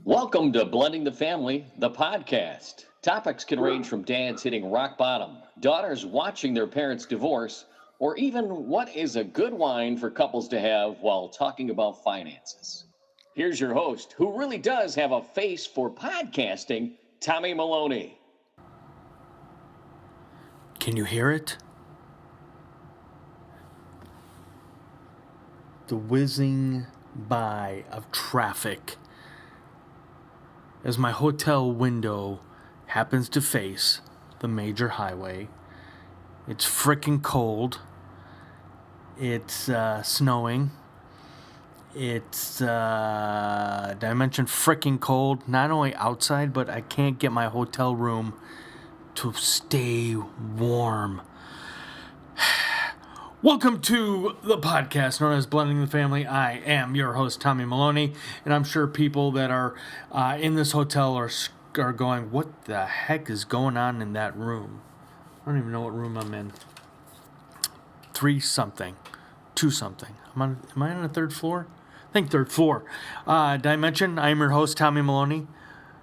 Welcome to Blending the Family, the podcast. Topics can range from dads hitting rock bottom, daughters watching their parents divorce, or even what is a good wine for couples to have while talking about finances. Here's your host, who really does have a face for podcasting, Tommy Maloney. Can you hear it? The whizzing by of traffic as my hotel window happens to face the major highway. It's frickin' cold. It's snowing. It's, did I mention frickin' cold? Not only outside, but I can't get my hotel room to stay warm. Welcome to the podcast known as Blending the Family. I am your host, Tommy Maloney, and I'm sure people that are in this hotel are going, what the heck is going on in that room? I don't even know what room I'm in. 3-something, 2-something. Am I on the third floor? I think third floor. Did I mention I am your host, Tommy Maloney?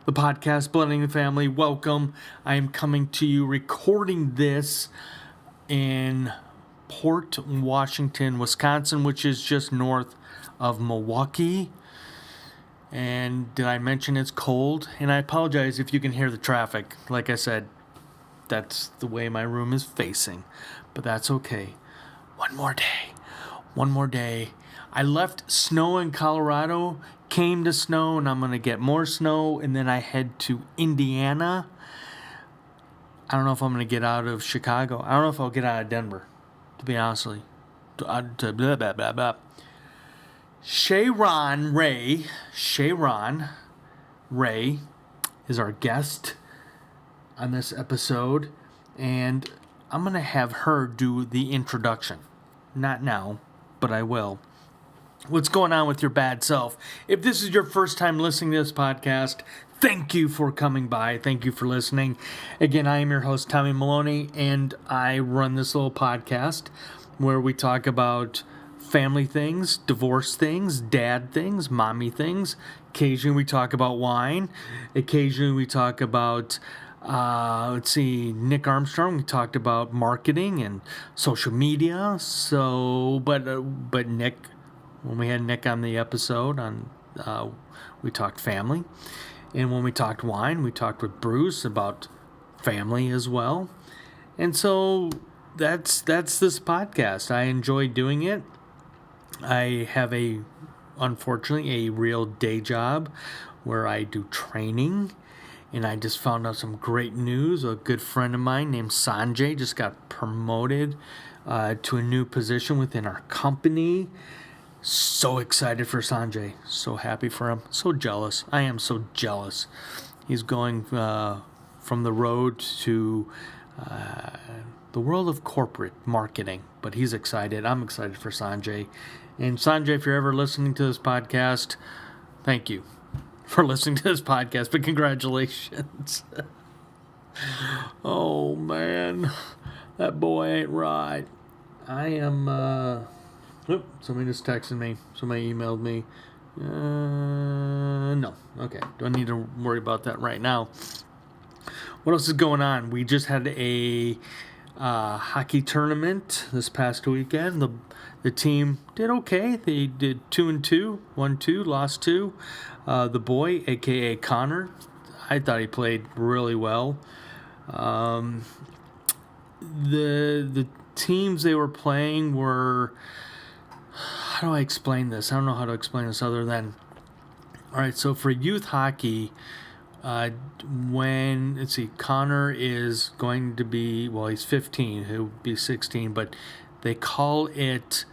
The podcast, Blending the Family. Welcome. I am coming to you, recording this in Port Washington, Wisconsin, which is just north of Milwaukee. And did I mention it's cold? And I apologize if you can hear the traffic. Like I said, that's the way my room is facing. But that's okay. One more day. I left snow in Colorado, came to snow, and I'm going to get more snow. And then I head to Indiana. I don't know if I'm going to get out of Chicago. I don't know if I'll get out of Denver, to be honest with you. ShaRon Rea is our guest on this episode, and I'm going to have her do the introduction. Not now, but I will. What's going on with your bad self? If this is your first time listening to this podcast, thank you for coming by. Thank you for listening. Again, I am your host, Tommy Maloney, and I run this little podcast where we talk about family things, divorce things, dad things, mommy things. Occasionally we talk about wine. Occasionally we talk about, Nick Armstrong. We talked about marketing and social media. But Nick, when we had Nick on the episode, we talked family. And when we talked wine, we talked with Bruce about family as well. And so that's this podcast. I enjoy doing it. I have unfortunately, a real day job where I do training. And I just found out some great news. A good friend of mine named Sanjay just got promoted to a new position within our company. So excited for Sanjay. So happy for him. So jealous. I am so jealous. He's going from the road to the world of corporate marketing. But he's excited. I'm excited for Sanjay. And Sanjay, if you're ever listening to this podcast, thank you for listening to this podcast. But congratulations. Oh, man. That boy ain't right. I am... somebody just texted me. Somebody emailed me. No. Okay. Don't need to worry about that right now. What else is going on? We just had a hockey tournament this past weekend. The team did okay. They did 2-2, won 2, lost 2. The boy, a.k.a. Connor, I thought he played really well. The teams they were playing were... How do I explain this? I don't know how to explain this other than... All right, so for youth hockey, Connor is going to be... Well, he's 15. He'll be 16, but they call it...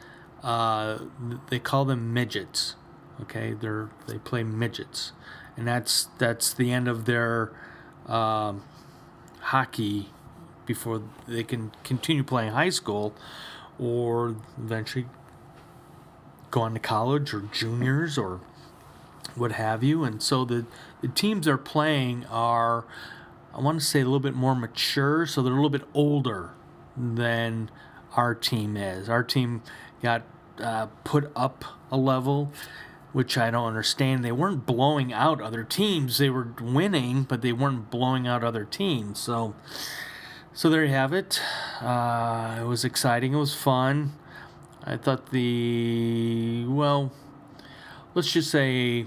they call them midgets. Okay, they play midgets, and that's the end of their hockey before they can continue playing high school, or eventually go on to college or juniors or what have you. And so the teams they're playing are, I want to say, a little bit more mature, so they're a little bit older than our team is. Our team got put up a level which I don't understand. They weren't blowing out other teams. They were winning, but they weren't blowing out other teams. So there you have it. It was exciting. It was fun. I thought let's just say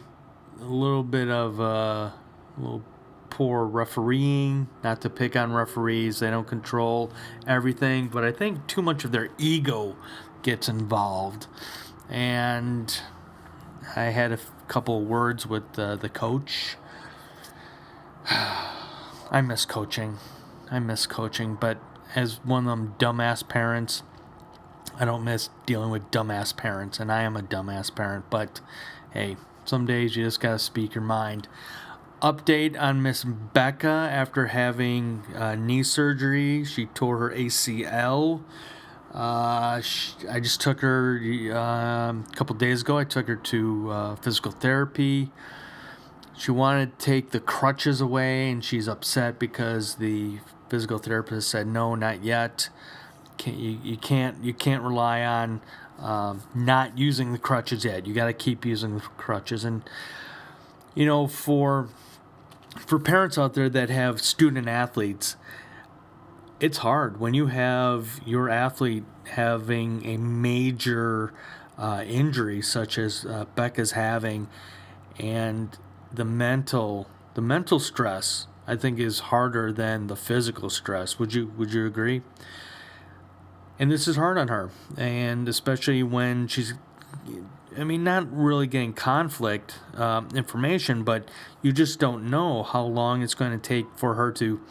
a little bit of a little poor refereeing. Not to pick on referees. They don't control everything, but I think too much of their ego gets involved. And I had a couple of words with the coach. I miss coaching, but as one of them dumbass parents, I don't miss dealing with dumbass parents, and I am a dumbass parent, but hey, some days you just gotta speak your mind. Update on Miss Becca after having knee surgery. She tore her ACL. I just took her a couple days ago. I took her to physical therapy. She wanted to take the crutches away, and she's upset because the physical therapist said no, not yet. You can't rely on not using the crutches yet. You got to keep using the crutches. And for parents out there that have student athletes, it's hard when you have your athlete having a major injury such as Becca's having, and the mental stress, I think, is harder than the physical stress. Would you agree? And this is hard on her, and especially when she's, not really getting conflict information, but you just don't know how long it's going to take for her to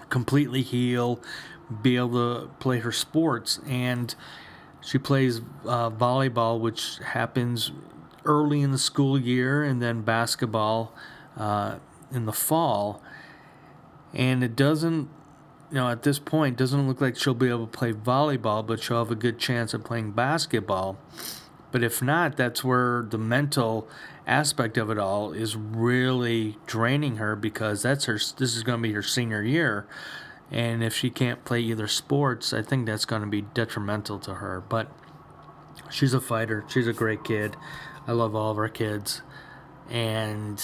completely heal, be able to play her sports. And she plays volleyball, which happens early in the school year, and then basketball in the fall. And it doesn't, at this point, doesn't look like she'll be able to play volleyball, but she'll have a good chance of playing basketball. But if not, that's where the mental aspect of it all is really draining her, because this is going to be her senior year. And if she can't play either sports, I think that's going to be detrimental to her. But she's a fighter. She's a great kid. I love all of our kids. And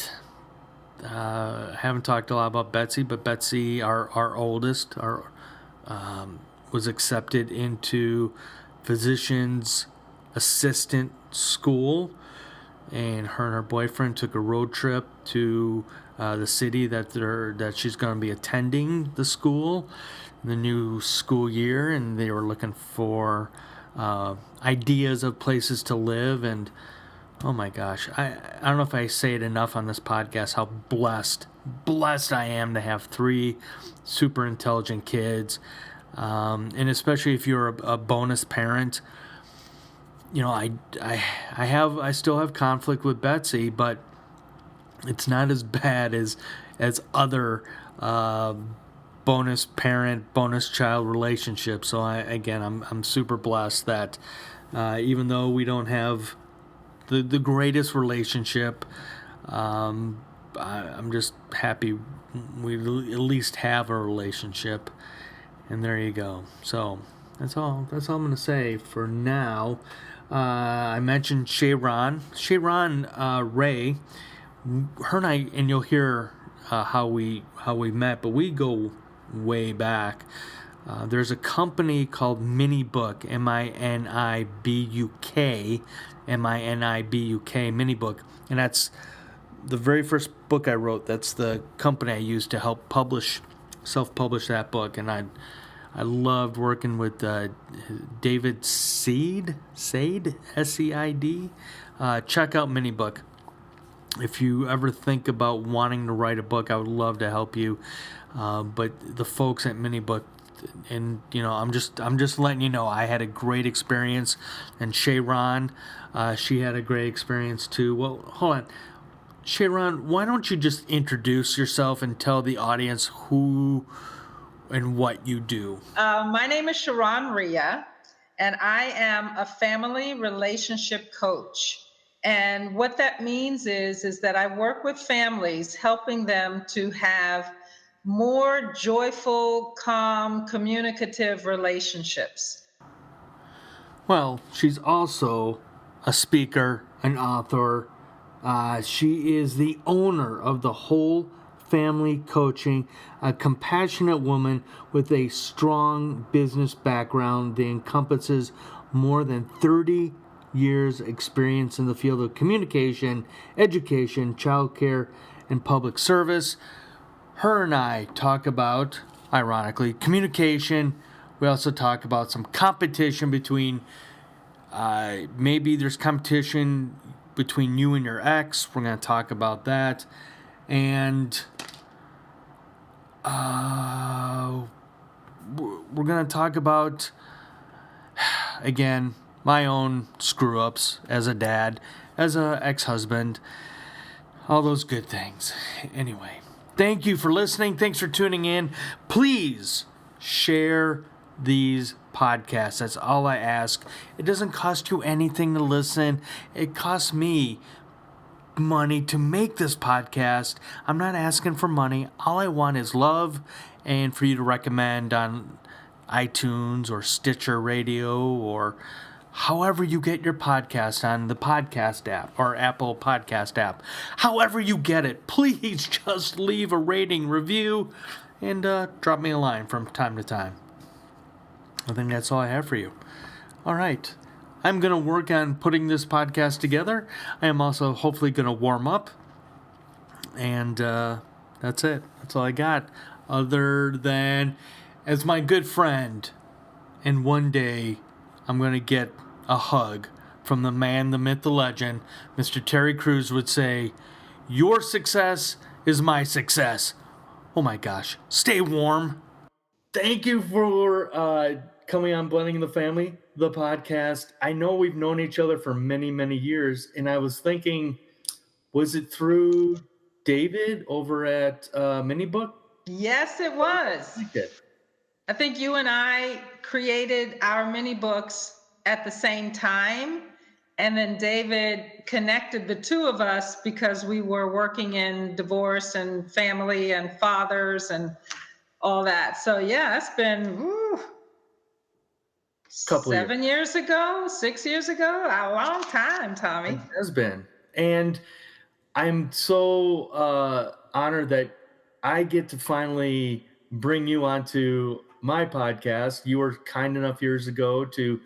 haven't talked a lot about Betsy, but Betsy, our oldest, was accepted into physician's assistant school, and her and her boyfriend took a road trip to the city that she's going to be attending the school, the new school year, and they were looking for ideas of places to live. And oh my gosh, I don't know if I say it enough on this podcast how blessed I am to have 3 super intelligent kids, and especially if you're a bonus parent. I still have conflict with Betsy, but it's not as bad as other bonus parent, bonus child relationships. So I'm super blessed that even though we don't have the greatest relationship, I'm just happy we at least have a relationship. And there you go. So that's all I'm going to say for now. I mentioned ShaRon Rea. Her and I, and you'll hear how we met, but we go way back. There's a company called Minibuk, MINIBUK, Minibuk, and that's the very first book I wrote. That's the company I used to help self-publish that book, and I loved working with David Seid, Seid. Check out Minibuk. If you ever think about wanting to write a book, I would love to help you. But the folks at Minibuk, and I'm just letting you know, I had a great experience, and ShaRon, she had a great experience too. Well, hold on. ShaRon, why don't you just introduce yourself and tell the audience who and what you do? My name is ShaRon Rea, and I am a family relationship coach. And what that means is that I work with families, helping them to have more joyful, calm, communicative relationships. Well, she's also a speaker an author. She is the owner of the Whole Family Coaching, a compassionate woman with a strong business background that encompasses more than 30 years experience in the field of communication, education, childcare, and public service. Her and I talk about, ironically, communication. We also talk about some competition between, maybe there's competition between you and your ex. We're going to talk about that. And we're going to talk about, again, my own screw-ups as a dad, as an ex-husband, all those good things. Anyway, thank you for listening. Thanks for tuning in. Please share these podcasts. That's all I ask. It doesn't cost you anything to listen. It costs me money to make this podcast. I'm not asking for money. All I want is love and for you to recommend on iTunes or Stitcher Radio or however you get your podcast on the podcast app or Apple Podcast app. However you get it, please just leave a rating, review, and drop me a line from time to time. I think that's all I have for you. All right. I'm going to work on putting this podcast together. I am also hopefully going to warm up. And that's it. That's all I got. Other than, as my good friend, and one day I'm going to get a hug from the man, the myth, the legend, Mr. Terry Crews would say, your success is my success. Oh my gosh. Stay warm. Thank you for coming on Blending the Family, the podcast. I know we've known each other for many, many years, and I was thinking, was it through David over at Minibook? Yes, it was. I think you and I created our mini books at the same time, and then David connected the two of us because we were working in divorce and family and fathers and all that. So yeah, it's been 7 years ago, 6 years ago, a long time, Tommy. It has been. And I'm so honored that I get to finally bring you onto my podcast. You were kind enough years ago to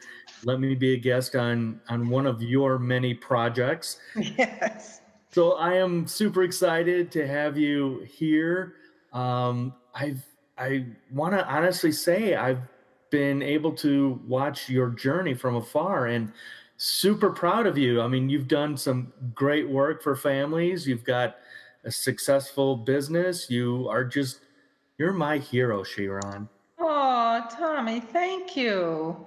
let me be a guest on one of your many projects. Yes. So I am super excited to have you here. I want to honestly say I've been able to watch your journey from afar and super proud of you. I mean, you've done some great work for families. You've got a successful business. You're my hero, ShaRon. Oh, Tommy, thank you.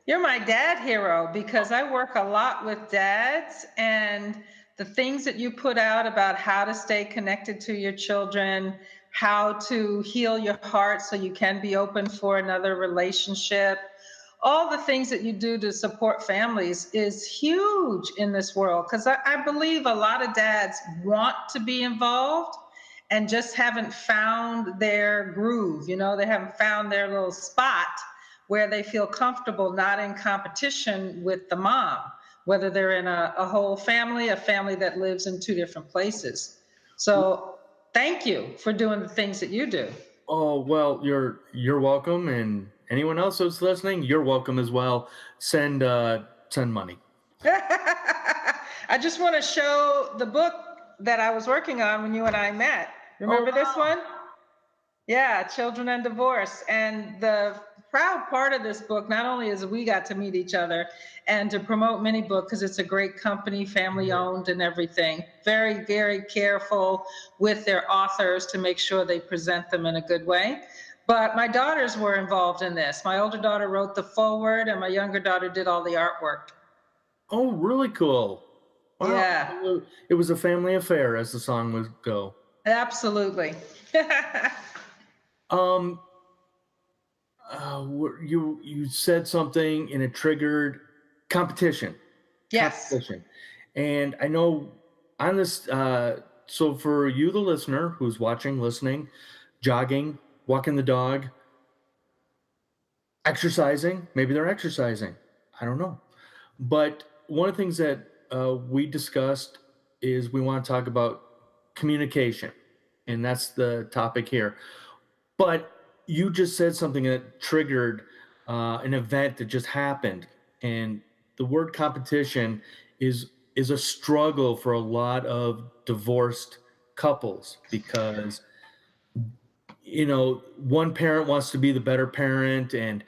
You're my dad hero because I work a lot with dads, and the things that you put out about how to stay connected to your children, how to heal your heart so you can be open for another relationship, all the things that you do to support families is huge in this world, because I believe a lot of dads want to be involved and just haven't found their groove. You know, they haven't found their little spot where they feel comfortable, not in competition with the mom, whether they're in a whole family, a family that lives in two different places. So thank you for doing the things that you do. Oh, well, you're welcome. And anyone else who's listening, you're welcome as well. Send money. I just want to show the book that I was working on when you and I met. Remember this one? Yeah, Children and Divorce. And the proud part of this book, not only is we got to meet each other and to promote Minibook, because it's a great company, family owned and everything, very, very careful with their authors to make sure they present them in a good way. But my daughters were involved in this. My older daughter wrote the foreword and my younger daughter did all the artwork. Oh, really cool. Wow. Yeah. It was a family affair, as the song would go. Absolutely. You said something and it triggered competition. Yes. Competition. And I know on this, so for you, the listener who's watching, listening, jogging, walking the dog, exercising, maybe they're exercising. I don't know. But one of the things that we discussed is we want to talk about communication, and that's the topic here. But you just said something that triggered an event that just happened, and the word competition is a struggle for a lot of divorced couples because one parent wants to be the better parent, and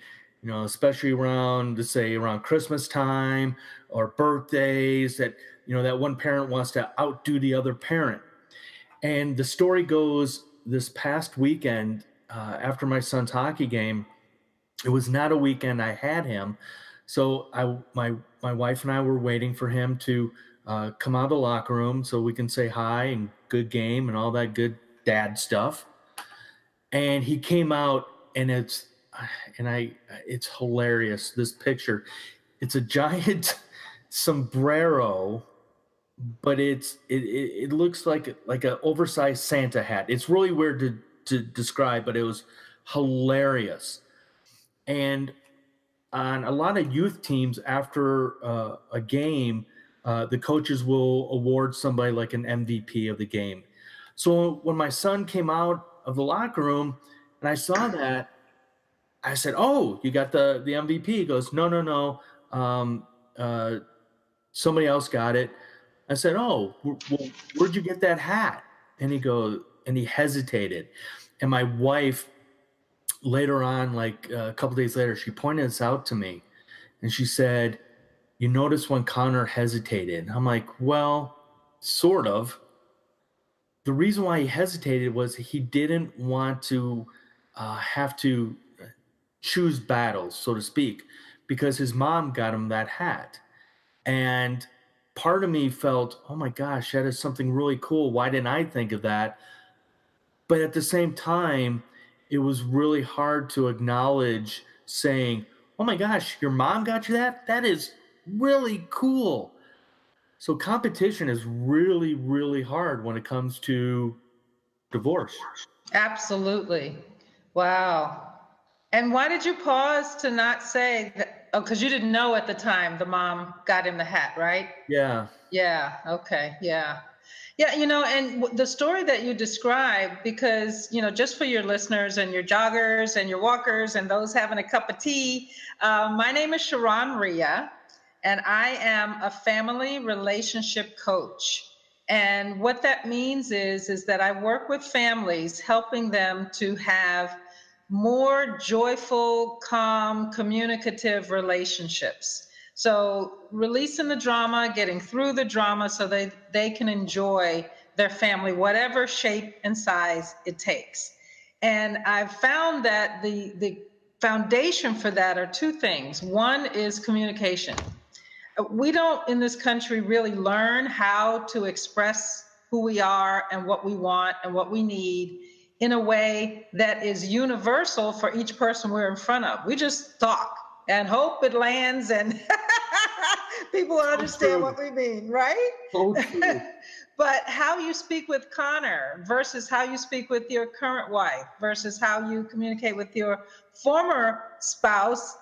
especially around, let's say, around Christmas time or birthdays, that that one parent wants to outdo the other parent. And the story goes, this past weekend, after my son's hockey game, it was not a weekend I had him, so my wife and I were waiting for him to come out of the locker room so we can say hi and good game and all that good dad stuff. And he came out, and it's hilarious. This picture, it's a giant sombrero, but it looks like an oversized Santa hat. It's really weird to describe, but it was hilarious. And on a lot of youth teams, after a game, the coaches will award somebody like an MVP of the game. So when my son came out of the locker room and I saw that, I said, "Oh, you got the MVP?" He goes, "No. Somebody else got it." I said, "Oh, well, where'd you get that hat?" And he hesitated. And my wife, later on, like a couple days later, she pointed this out to me, and she said, "You notice when Connor hesitated?" I'm like, "Well, sort of." The reason why he hesitated was he didn't want to have to choose battles, so to speak, because his mom got him that hat. And part of me felt, oh my gosh, that is something really cool. Why didn't I think of that? But at the same time, it was really hard to acknowledge saying, oh my gosh, your mom got you that? That is really cool. So competition is really, really hard when it comes to divorce. Absolutely. Wow. And why did you pause to not say that? Oh, because you didn't know at the time the mom got him the hat, right? Yeah. Yeah. Okay. Yeah. Yeah. And the story that you described, because, just for your listeners and your joggers and your walkers and those having a cup of tea, my name is ShaRon Rea, and I am a family relationship coach. And what that means is that I work with families, helping them to have more joyful, calm, communicative relationships. So releasing the drama, getting through the drama so they can enjoy their family, whatever shape and size it takes. And I've found that the foundation for that are two things. One is communication. We don't in this country really learn how to express who we are and what we want and what we need in a way that is universal for each person we're in front of. We just talk and hope it lands and people understand what we mean, right? So true. But how you speak with Connor versus how you speak with your current wife versus how you communicate with your former spouse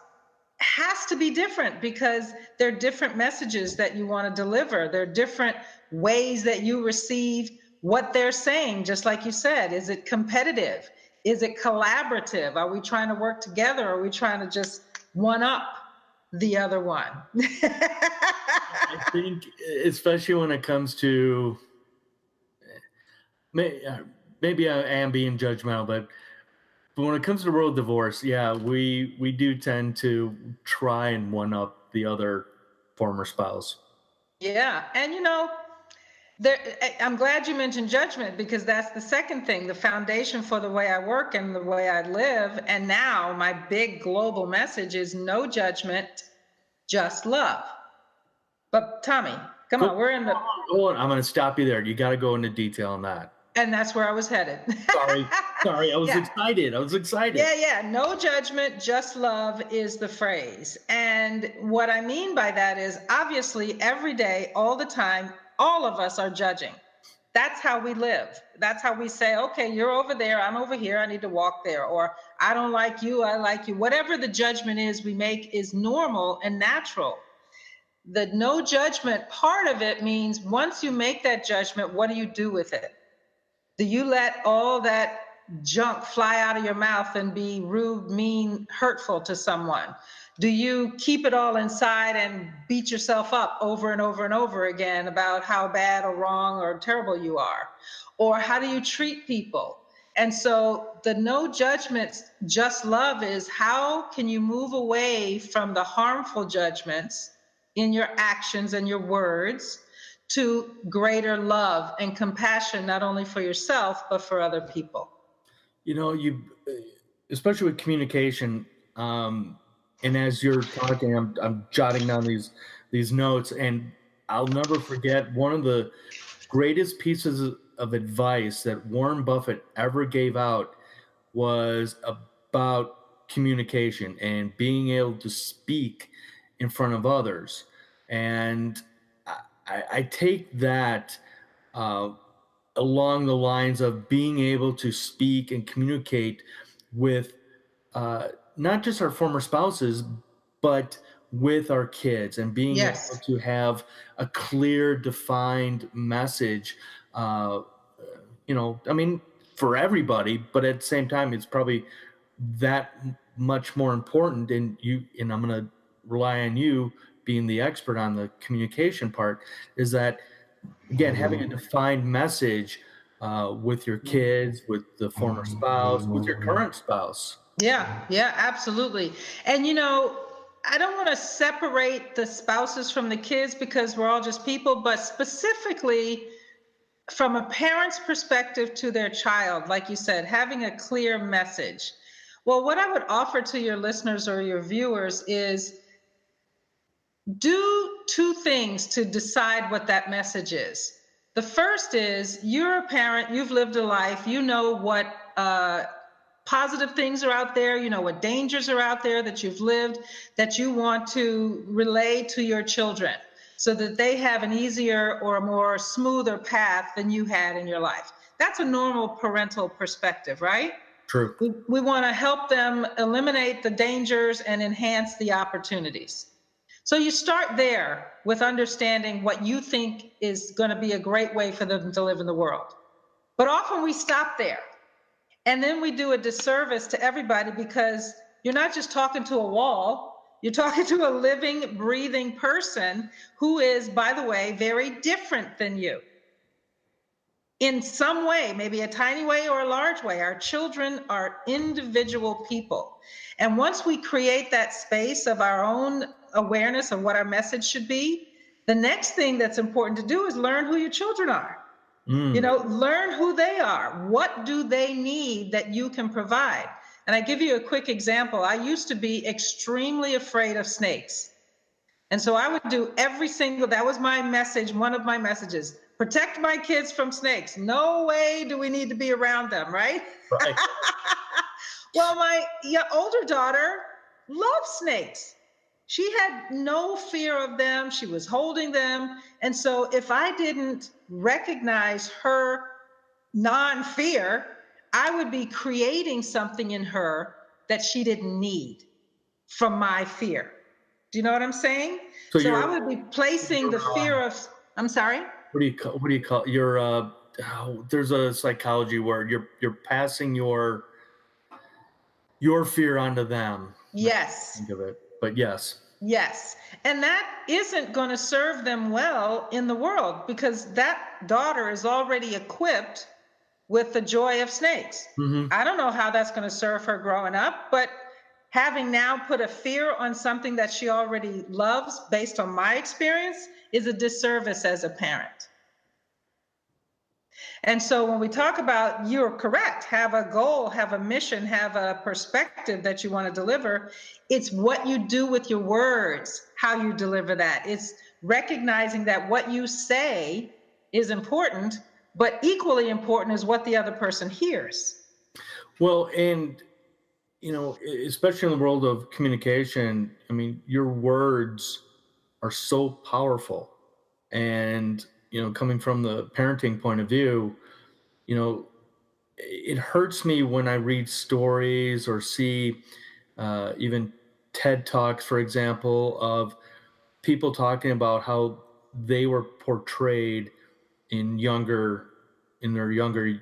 has to be different, because there are different messages that you want to deliver. There are different ways that you receive what they're saying. Just like you said, is it competitive? Is it collaborative? Are we trying to work together? Or are we trying to just one up the other one? I think, especially when it comes to, maybe I am being judgmental, but when it comes to the world of divorce, yeah, we do tend to try and one up the other former spouse. Yeah, and I'm glad you mentioned judgment, because that's the second thing, the foundation for the way I work and the way I live. And now my big global message is no judgment, just love. But Tommy, come on, we're in the... Hold on, I'm going to stop you there. You got to go into detail on that. And that's where I was headed. Sorry, I was excited. Yeah. No judgment, just love is the phrase. And what I mean by that is, obviously, every day, all the time, all of us are judging. That's how we live. That's how we say, okay, you're over there, I'm over here, I need to walk there. Or I don't like you, I like you. Whatever the judgment is we make is normal and natural. The no judgment part of it means once you make that judgment, what do you do with it? Do you let all that junk fly out of your mouth and be rude, mean, hurtful to someone? Do you keep it all inside and beat yourself up over and over and over again about how bad or wrong or terrible you are? Or how do you treat people? And so the no judgment, just love is how can you move away from the harmful judgments in your actions and your words to greater love and compassion, not only for yourself, but for other people. You, especially with communication, and as you're talking, I'm jotting down these notes, and I'll never forget one of the greatest pieces of advice that Warren Buffett ever gave out was about communication and being able to speak in front of others. And I take that along the lines of being able to speak and communicate with not just our former spouses, but with our kids, and being Yes. able to have a clear, defined message. I mean, for everybody, but at the same time, it's probably that much more important. And I'm going to rely on you being the expert on the communication part, is that, again, having a defined message with your kids, with the former spouse, with your current spouse. Yeah, absolutely. And I don't want to separate the spouses from the kids because we're all just people, but specifically from a parent's perspective to their child, like you said, having a clear message. Well, what I would offer to your listeners or your viewers is do two things to decide what that message is. The first is you're a parent, you've lived a life, you know what positive things are out there, you know what dangers are out there that you've lived, that you want to relay to your children so that they have an easier or a more smoother path than you had in your life. That's a normal parental perspective, right? True. We want to help them eliminate the dangers and enhance the opportunities. So you start there with understanding what you think is going to be a great way for them to live in the world. But often we stop there. And then we do a disservice to everybody because you're not just talking to a wall, you're talking to a living, breathing person who is, by the way, very different than you. In some way, maybe a tiny way or a large way, our children are individual people. And once we create that space of our own awareness of what our message should be, the next thing that's important to do is learn who your children are. Learn who they are. What do they need that you can provide? And I give you a quick example. I used to be extremely afraid of snakes. And so I would do that was my message, one of my messages, protect my kids from snakes. No way do we need to be around them, right? Right. Well, my older daughter loves snakes. She had no fear of them. She was holding them. And so if I didn't recognize her non-fear, I would be creating something in her that she didn't need from my fear. Do you know what I'm saying? So I would be placing the fear of, I'm sorry? What do you call your there's a psychology word. You're passing your fear onto them. Yes. Think of it. But yes. Yes. And that isn't going to serve them well in the world because that daughter is already equipped with the joy of snakes. Mm-hmm. I don't know how that's going to serve her growing up, but having now put a fear on something that she already loves based on my experience is a disservice as a parent. And so when we talk about, you're correct, have a goal, have a mission, have a perspective that you want to deliver, it's what you do with your words, how you deliver that. It's recognizing that what you say is important, but equally important is what the other person hears. Well, and, especially in the world of communication, I mean, your words are so powerful. And, coming from the parenting point of view, it hurts me when I read stories or see even TED Talks, for example, of people talking about how they were portrayed in their younger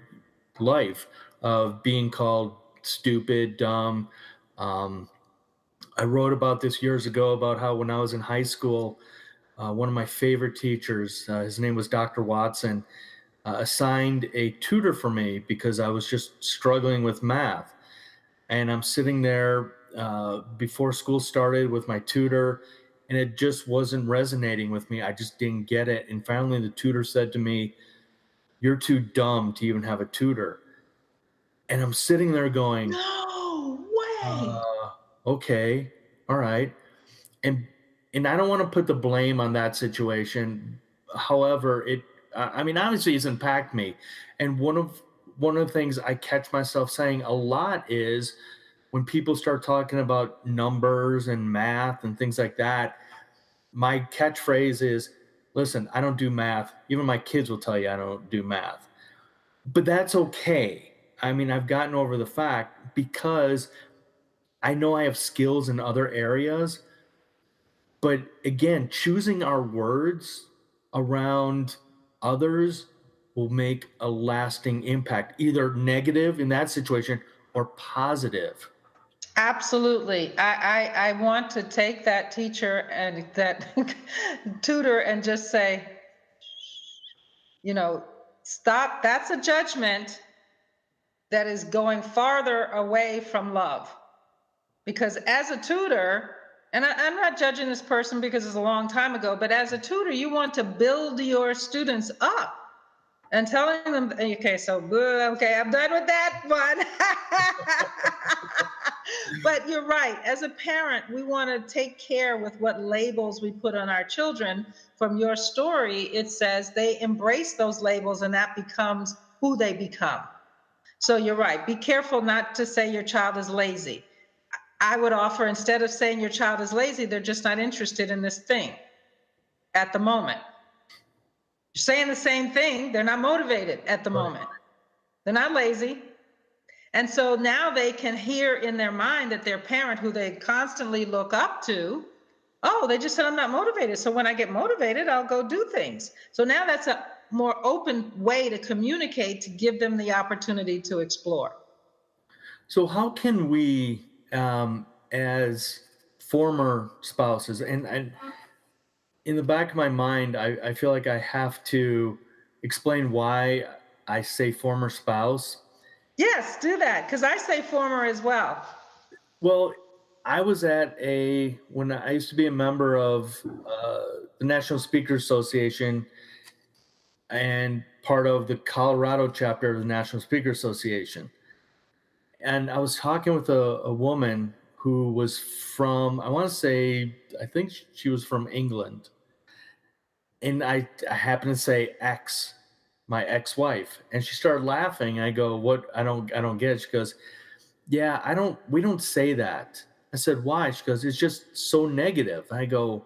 life of being called stupid, dumb. Um, I wrote about this years ago about how when I was in high school, one of my favorite teachers, his name was Dr. Watson, assigned a tutor for me because I was just struggling with math. And I'm sitting there before school started with my tutor, and it just wasn't resonating with me. I just didn't get it. And finally, the tutor said to me, "You're too dumb to even have a tutor." And I'm sitting there going, No way. uh, okay, all right. And I don't want to put the blame on that situation. However, I mean, obviously it's impacted me. And one of the things I catch myself saying a lot is when people start talking about numbers and math and things like that, my catchphrase is, listen, I don't do math. Even my kids will tell you I don't do math. But that's okay. I mean, I've gotten over the fact because I know I have skills in other areas. But again, choosing our words around others will make a lasting impact, either negative in that situation or positive. Absolutely. I want to take that teacher and that tutor and just say, stop. That's a judgment that is going farther away from love. Because as a tutor, and I'm not judging this person because it's a long time ago, but as a tutor, you want to build your students up and telling them, okay, so good, okay, I'm done with that one. But you're right. As a parent, we want to take care with what labels we put on our children. From your story, it says they embrace those labels and that becomes who they become. So you're right. Be careful not to say your child is lazy. I would offer, instead of saying your child is lazy, they're just not interested in this thing at the moment. You're saying the same thing. They're not motivated at the moment. They're not lazy. And so now they can hear in their mind that their parent, who they constantly look up to, oh, they just said I'm not motivated. So when I get motivated, I'll go do things. So now that's a more open way to communicate, to give them the opportunity to explore. So how can we, as former spouses, and in the back of my mind, I feel like I have to explain why I say former spouse. Yes, do that, because I say former as well. Well, I was when I used to be a member of the National Speakers Association and part of the Colorado chapter of the National Speakers Association. And I was talking with a woman who was from, I think she was from England. And I happened to say my ex-wife. And she started laughing. I go, what? I don't get it. She goes, yeah, we don't say that. I said, why? She goes, it's just so negative. I go,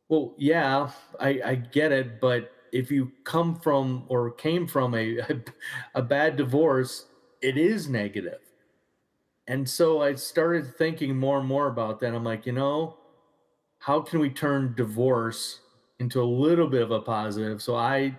well, yeah, I get it. But if you come from or came from a bad divorce, it is negative. And so I started thinking more and more about that. I'm like, how can we turn divorce into a little bit of a positive? So I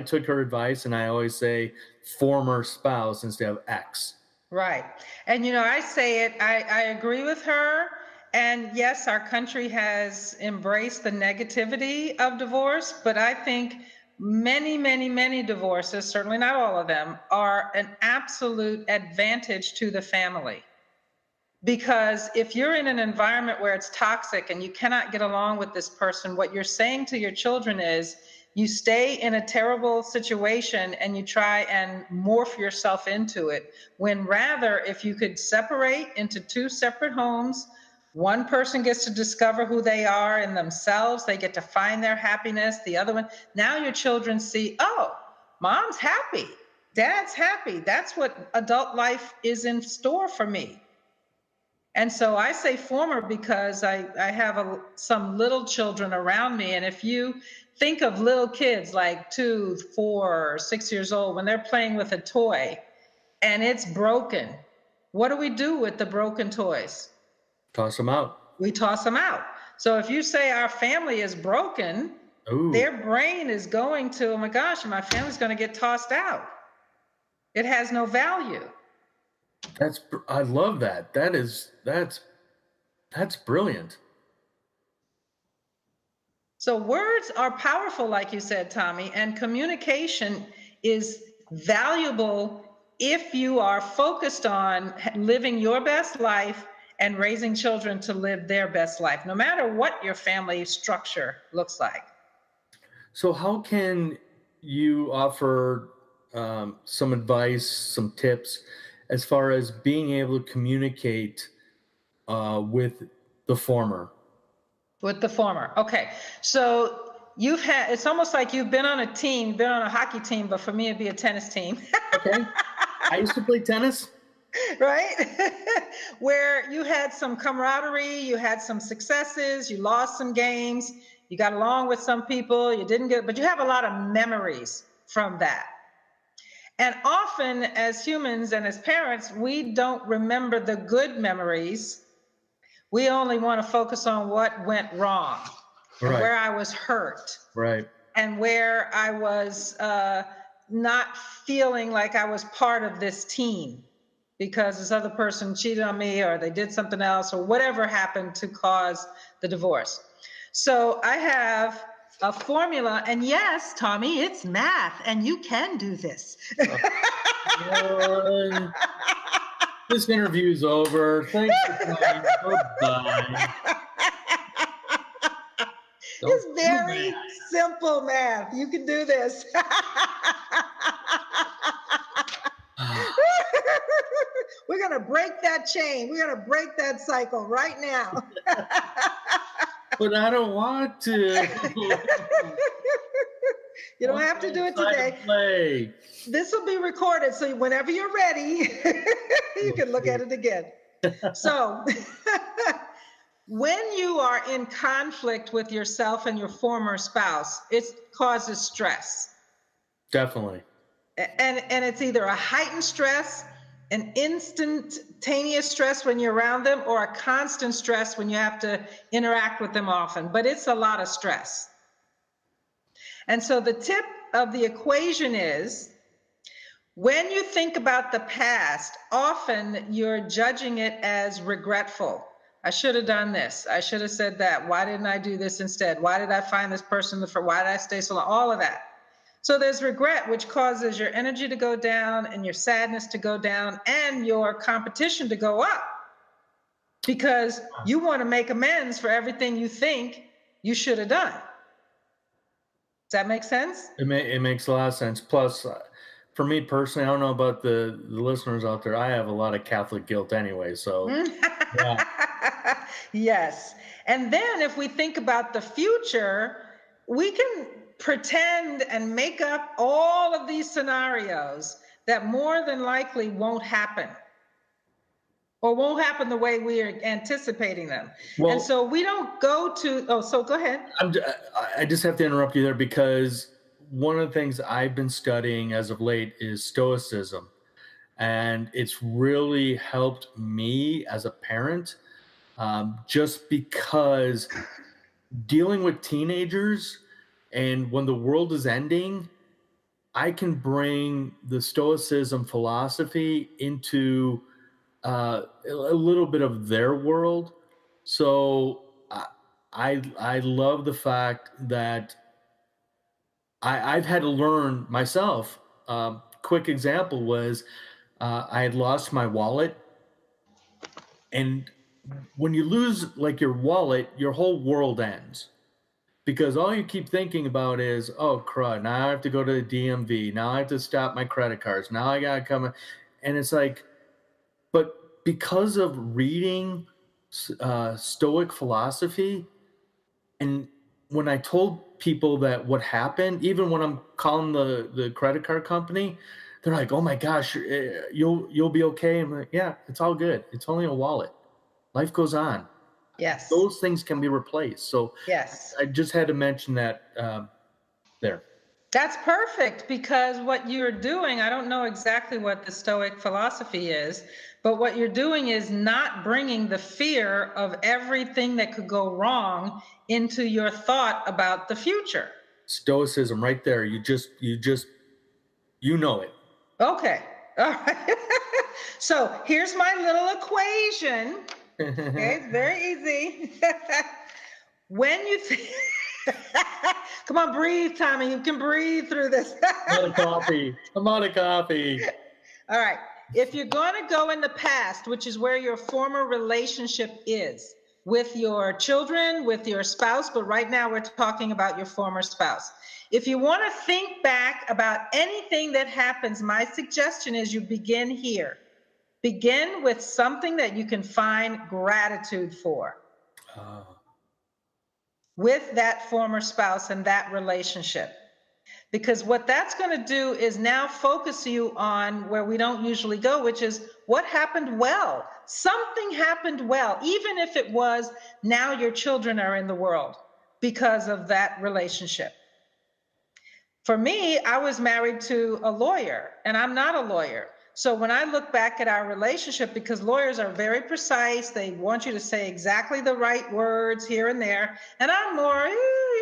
took her advice, and I always say former spouse instead of ex. Right. And I say it, I agree with her. And yes, our country has embraced the negativity of divorce, but I think many, many, many divorces, certainly not all of them, are an absolute advantage to the family. Because if you're in an environment where it's toxic and you cannot get along with this person, what you're saying to your children is, you stay in a terrible situation and you try and morph yourself into it, when rather, if you could separate into two separate homes, one person gets to discover who they are in themselves, they get to find their happiness, the other one, now your children see, oh, mom's happy, dad's happy, that's what adult life is in store for me. And so I say former because I have some little children around me. And if you think of little kids like 2, 4, 6 years old, when they're playing with a toy and it's broken, what do we do with the broken toys? Toss them out. We toss them out. So if you say our family is broken, Ooh. their brain is going to, oh my gosh, my family's going to get tossed out. It has no value. I love that. That's brilliant. So words are powerful, like you said, Tommy, and communication is valuable if you are focused on living your best life and raising children to live their best life, no matter what your family structure looks like. So how can you offer some advice, some tips as far as being able to communicate with the former? With the former. Okay. So it's almost like you've been on a team, been on a hockey team, but for me, it'd be a tennis team. Okay. I used to play tennis. Right? Where you had some camaraderie, you had some successes, you lost some games, you got along with some people, you didn't get, but you have a lot of memories from that. And often as humans and as parents, we don't remember the good memories. We only want to focus on what went wrong, and Right. where I was hurt, Right. and where I was not feeling like I was part of this team because this other person cheated on me or they did something else or whatever happened to cause the divorce. So I have a formula, and yes, Tommy, it's math, and you can do this. This interview's over. Thanks for coming. Bye-bye. It's very simple math. You can do this. We're going to break that chain. We're going to break that cycle right now. But I don't want to. You don't have to do it today. This will be recorded, so whenever you're ready, you can look at it again. So when you are in conflict with yourself and your former spouse, it causes stress. Definitely. And it's either a heightened stress, an instantaneous stress when you're around them, or a constant stress when you have to interact with them often. But it's a lot of stress. And so the tip of the equation is, when you think about the past, often you're judging it as regretful. I should have done this. I should have said that. Why didn't I do this instead? Why did I find this person? Why did I stay so long? All of that. So there's regret, which causes your energy to go down and your sadness to go down and your competition to go up, because you want to make amends for everything you think you should have done. Does that make sense? It makes a lot of sense. Plus, for me personally, I don't know about the listeners out there, I have a lot of Catholic guilt anyway. So, yeah. Yes. And then if we think about the future, we can pretend and make up all of these scenarios that more than likely won't happen, or won't happen the way we are anticipating them. Well, and so we don't go to, so go ahead. I just have to interrupt you there, because one of the things I've been studying as of late is Stoicism. And it's really helped me as a parent, just because dealing with teenagers, and when the world is ending, I can bring the Stoicism philosophy into a little bit of their world. So I love the fact that I've had to learn myself. Quick example was I had lost my wallet, and when you lose like your wallet, your whole world ends. Because all you keep thinking about is, oh, crud, now I have to go to the DMV. Now I have to stop my credit cards. Now I got to come. And it's like, but because of reading Stoic philosophy, and when I told people that what happened, even when I'm calling the credit card company, they're like, oh my gosh, you'll be okay. I'm like, yeah, it's all good. It's only a wallet. Life goes on. Yes. Those things can be replaced. So yes, I just had to mention that there. That's perfect, because what you're doing, I don't know exactly what the Stoic philosophy is, but what you're doing is not bringing the fear of everything that could go wrong into your thought about the future. Stoicism right there. You know it. Okay. All right. So here's my little equation. Okay, it's very easy. When you think, come on, breathe, Tommy. You can breathe through this. I'm out of coffee. I'm out of coffee. All right. If you're going to go in the past, which is where your former relationship is with your children, with your spouse, but right now we're talking about your former spouse. If you want to think back about anything that happens, my suggestion is you begin here. Begin with something that you can find gratitude for with that former spouse and that relationship. Because what that's going to do is now focus you on where we don't usually go, which is what happened well. Something happened well, even if it was now your children are in the world because of that relationship. For me, I was married to a lawyer, and I'm not a lawyer. So when I look back at our relationship, because lawyers are very precise, they want you to say exactly the right words here and there. And I'm more,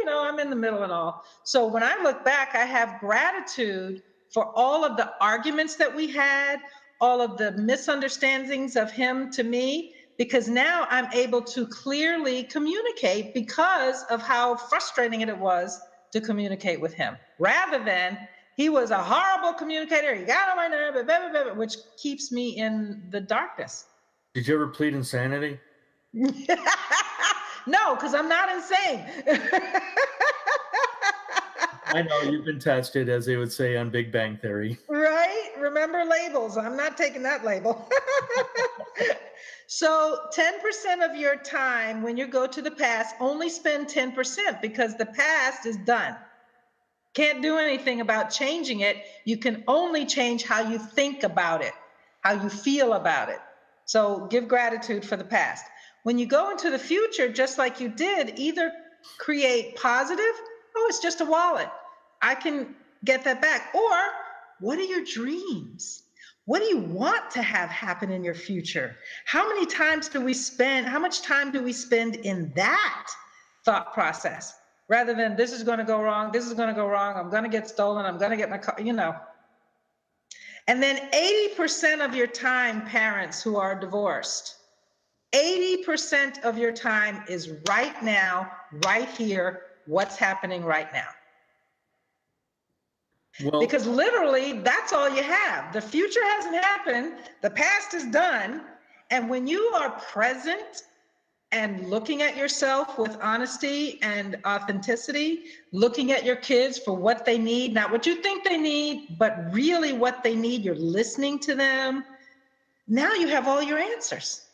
I'm in the middle and all. So when I look back, I have gratitude for all of the arguments that we had, all of the misunderstandings of him to me, because now I'm able to clearly communicate because of how frustrating it was to communicate with him, rather than he was a horrible communicator. He got on my nerve, which keeps me in the darkness. Did you ever plead insanity? No, because I'm not insane. I know you've been tested, as they would say on Big Bang Theory. Right? Remember labels. I'm not taking that label. So 10% of your time when you go to the past, only spend 10%, because the past is done. Can't do anything about changing it. You can only change how you think about it, how you feel about it. So give gratitude for the past. When you go into the future, just like you did, either create positive, it's just a wallet, I can get that back. Or what are your dreams? What do you want to have happen in your future? How much time do we spend in that thought process? Rather than this is going to go wrong, this is going to go wrong, I'm going to get stolen, I'm going to get my car, And then 80% of your time, parents who are divorced, 80% of your time is right now, right here, what's happening right now. Well, because literally that's all you have. The future hasn't happened, the past is done. And when you are present and looking at yourself with honesty and authenticity, looking at your kids for what they need, not what you think they need, but really what they need, you're listening to them. Now you have all your answers.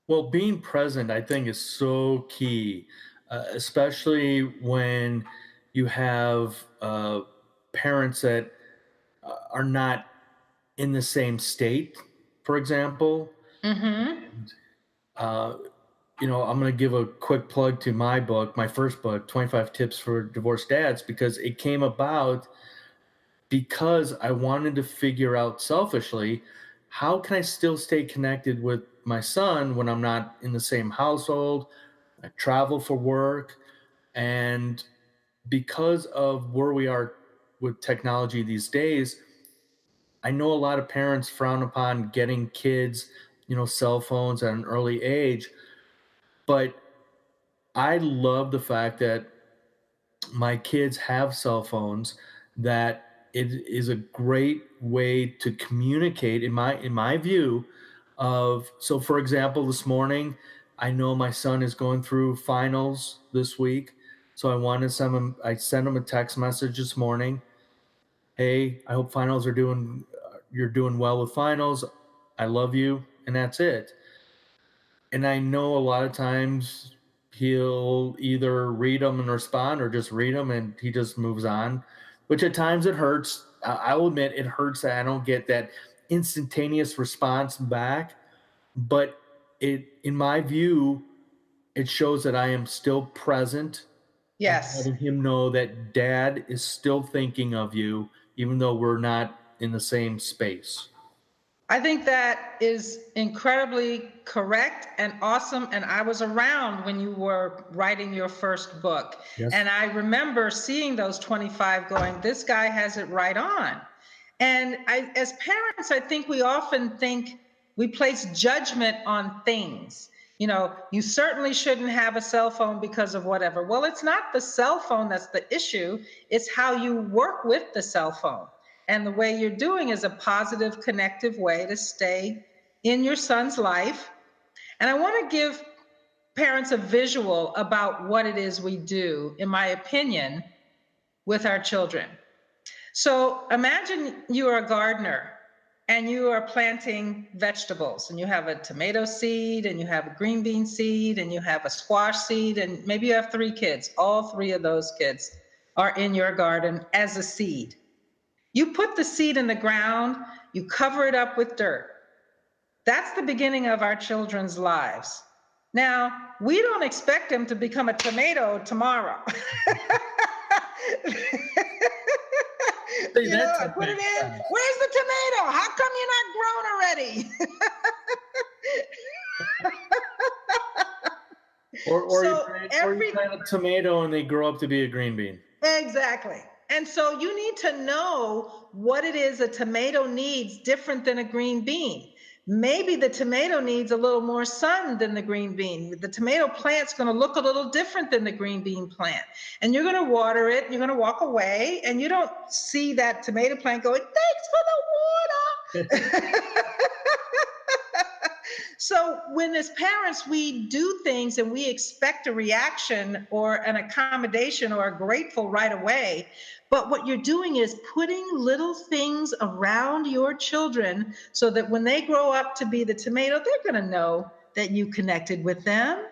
Well, being present, I think, is so key, especially when you have parents that are not in the same state, for example. Mm-hmm. I'm going to give a quick plug to my book, my first book, 25 Tips for Divorced Dads, because it came about because I wanted to figure out selfishly, how can I still stay connected with my son when I'm not in the same household? I travel for work. And because of where we are with technology these days, I know a lot of parents frown upon getting kids, cell phones at an early age. But I love the fact that my kids have cell phones, that it is a great way to communicate in my view of, so for example, this morning, I know my son is going through finals this week. So I sent him a text message this morning. Hey, I hope you're doing well with finals. I love you. And that's it. And I know a lot of times he'll either read them and respond, or just read them and he just moves on, which at times it hurts. I'll admit it hurts that I don't get that instantaneous response back. But in my view, it shows that I am still present Yes. Letting him know that dad is still thinking of you, even though we're not in the same space. I think that is incredibly correct and awesome. And I was around when you were writing your first book. Yes. And I remember seeing those 25 going, this guy has it right on. And as parents, I think we often think we place judgment on things. You know, you certainly shouldn't have a cell phone because of whatever. Well, it's not the cell phone that's the issue. It's how you work with the cell phone. And the way you're doing is a positive, connective way to stay in your son's life. And I want to give parents a visual about what it is we do, in my opinion, with our children. So imagine you are a gardener and you are planting vegetables, and you have a tomato seed, and you have a green bean seed, and you have a squash seed, and maybe you have 3 kids. All 3 of those kids are in your garden as a seed. You put the seed in the ground, you cover it up with dirt. That's the beginning of our children's lives. Now, we don't expect them to become a tomato tomorrow. You know, I put it in. Where's the tomato? How come you're not grown already? Or So you plant a tomato and they grow up to be a green bean. Exactly. And so you need to know what it is a tomato needs different than a green bean. Maybe the tomato needs a little more sun than the green bean. The tomato plant's going to look a little different than the green bean plant. And you're going to water it, you're going to walk away, and you don't see that tomato plant going, thanks for the water. So when as parents, we do things and we expect a reaction or an accommodation or a grateful right away, but what you're doing is putting little things around your children so that when they grow up to be the tomato, they're going to know that you connected with them.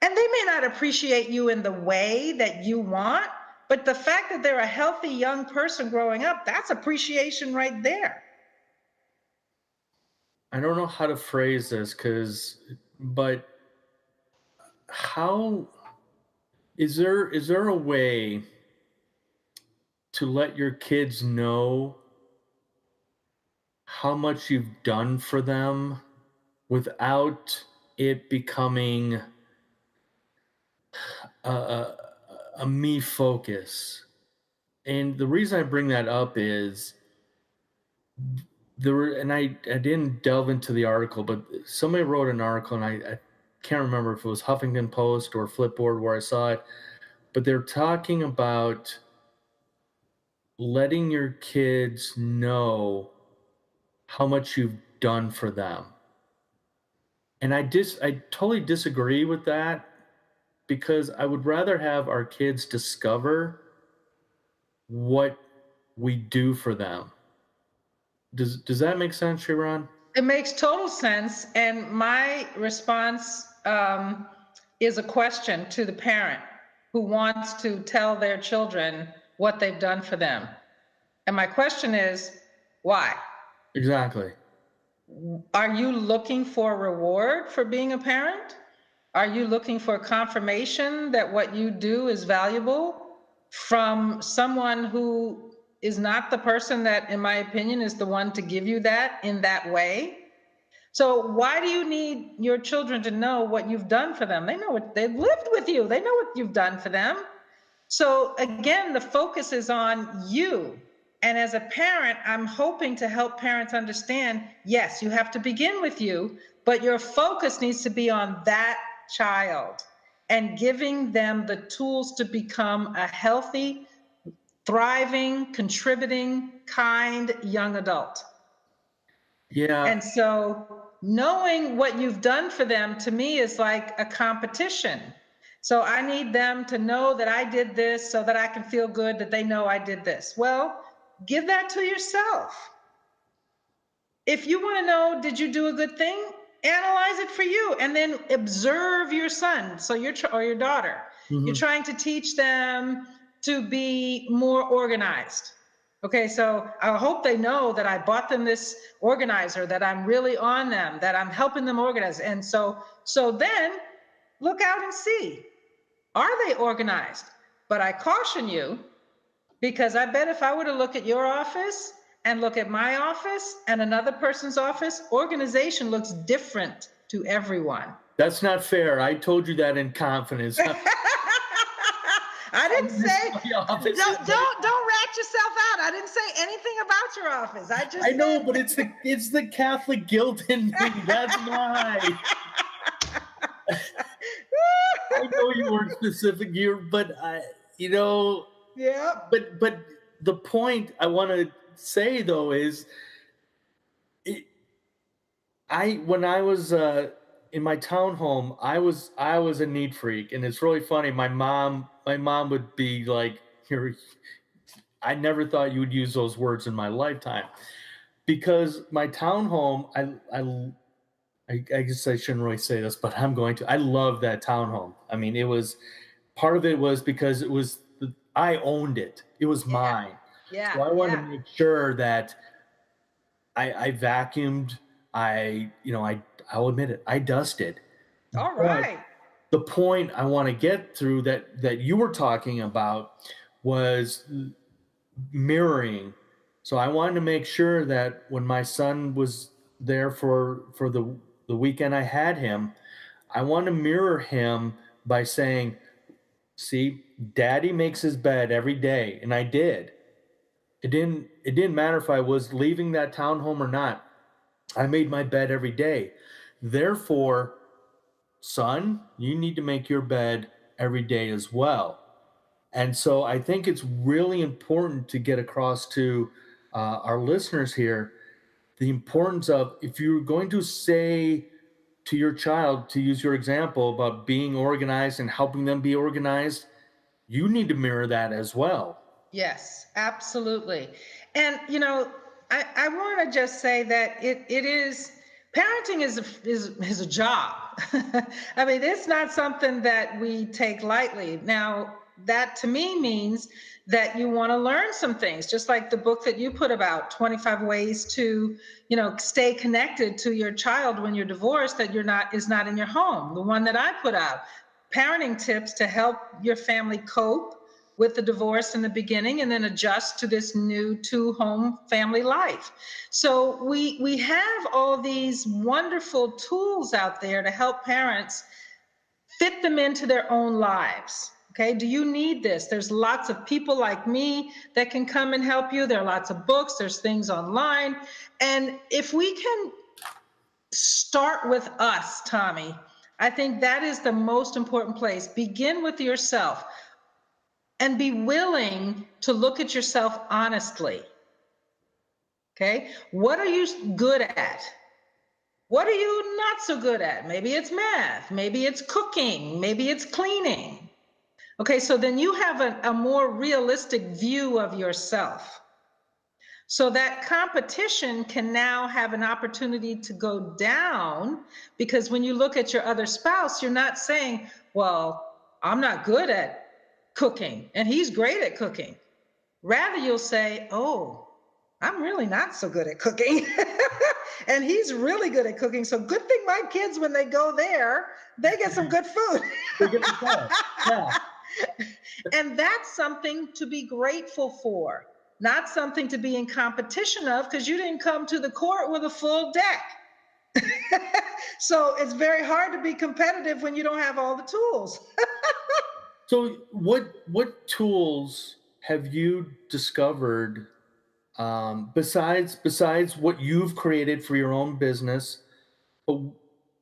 And they may not appreciate you in the way that you want, but the fact that they're a healthy young person growing up, that's appreciation right there. I don't know how to phrase this but how is there a way to let your kids know how much you've done for them without it becoming a me focus? And the reason I bring that up is I didn't delve into the article, but somebody wrote an article, and I can't remember if it was Huffington Post or Flipboard where I saw it, but they're talking about letting your kids know how much you've done for them. And I totally disagree with that, because I would rather have our kids discover what we do for them. Does that make sense, ShaRon? It makes total sense. And my response is a question to the parent who wants to tell their children what they've done for them. And my question is, why? Exactly. Are you looking for a reward for being a parent? Are you looking for confirmation that what you do is valuable from someone who is not the person that, in my opinion, is the one to give you that in that way? So why do you need your children to know what you've done for them? They know what they've lived with you. They know what you've done for them. So again, the focus is on you. And as a parent, I'm hoping to help parents understand, yes, you have to begin with you, but your focus needs to be on that child and giving them the tools to become a healthy, thriving, contributing, kind young adult. Yeah. And so knowing what you've done for them to me is like a competition. So I need them to know that I did this so that I can feel good that they know I did this. Well, give that to yourself. If you want to know, did you do a good thing? Analyze it for you and then observe your son. So or your daughter. Mm-hmm. You're trying to teach them to be more organized. Okay, so I hope they know that I bought them this organizer, that I'm really on them, that I'm helping them organize. And so then look out and see, are they organized? But I caution you, because I bet if I were to look at your office and look at my office and another person's office, organization looks different to everyone. That's not fair. I told you that in confidence. I didn't say, don't rat yourself out. I didn't say anything about your office. I know, but it's the Catholic guilt in me. That's why. I know you weren't specific here, but yeah. But the point I want to say though is, when I was in my townhome, I was a neat freak, and it's really funny. My mom would be like, I never thought you would use those words in my lifetime, because my townhome, I guess I shouldn't really say this, but I'm going to. I love that townhome. I mean, part of it was because I owned it. It was mine. Yeah. So I wanted to make sure that I vacuumed. I'll admit it. I dusted. All right. But the point I want to get through that you were talking about was mirroring. So I wanted to make sure that when my son was there for the weekend I had him, I wanted to mirror him by saying, see, Daddy makes his bed every day. And I did. It didn't matter if I was leaving that townhome or not. I made my bed every day. Therefore, son, you need to make your bed every day as well. And so I think it's really important to get across to our listeners here the importance of, if you're going to say to your child, to use your example about being organized and helping them be organized, you need to mirror that as well. Yes, absolutely. And, I want to just say that it is, parenting is a job. I mean, it's not something that we take lightly. Now, that to me means that you want to learn some things, just like the book that you put about 25 ways to, stay connected to your child when you're divorced, that is not in your home. The one that I put out, parenting tips to help your family cope with the divorce in the beginning and then adjust to this new 2-home family life. So we have all these wonderful tools out there to help parents fit them into their own lives. Okay, do you need this? There's lots of people like me that can come and help you. There are lots of books, there's things online. And if we can start with us, Tommy, I think that is the most important place. Begin with yourself and be willing to look at yourself honestly. Okay, what are you good at? What are you not so good at? Maybe it's math, maybe it's cooking, maybe it's cleaning. Okay, so then you have a more realistic view of yourself. So that competition can now have an opportunity to go down, because when you look at your other spouse, you're not saying, well, I'm not good at cooking and he's great at cooking. Rather, you'll say, oh, I'm really not so good at cooking and he's really good at cooking. So good thing my kids, when they go there, they get some good food. Yeah. And that's something to be grateful for, not something to be in competition of, because you didn't come to the court with a full deck. So it's very hard to be competitive when you don't have all the tools. So what tools have you discovered besides what you've created for your own business?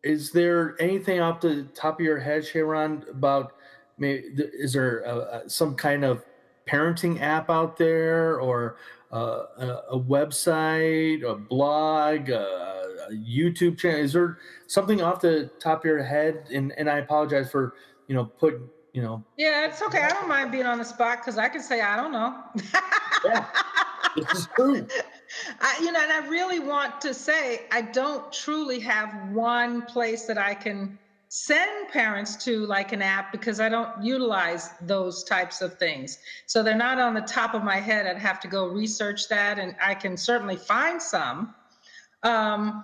Is there anything off the top of your head, ShaRon, about is there some kind of parenting app out there, or a website, a blog, a YouTube channel? Is there something off the top of your head? And I apologize for putting. Yeah, it's okay. I don't mind being on the spot, because I can say I don't know. Yeah, this is true. And I really want to say I don't truly have one place that I can send parents to, like an app, because I don't utilize those types of things. So they're not on the top of my head. I'd have to go research that, and I can certainly find some. I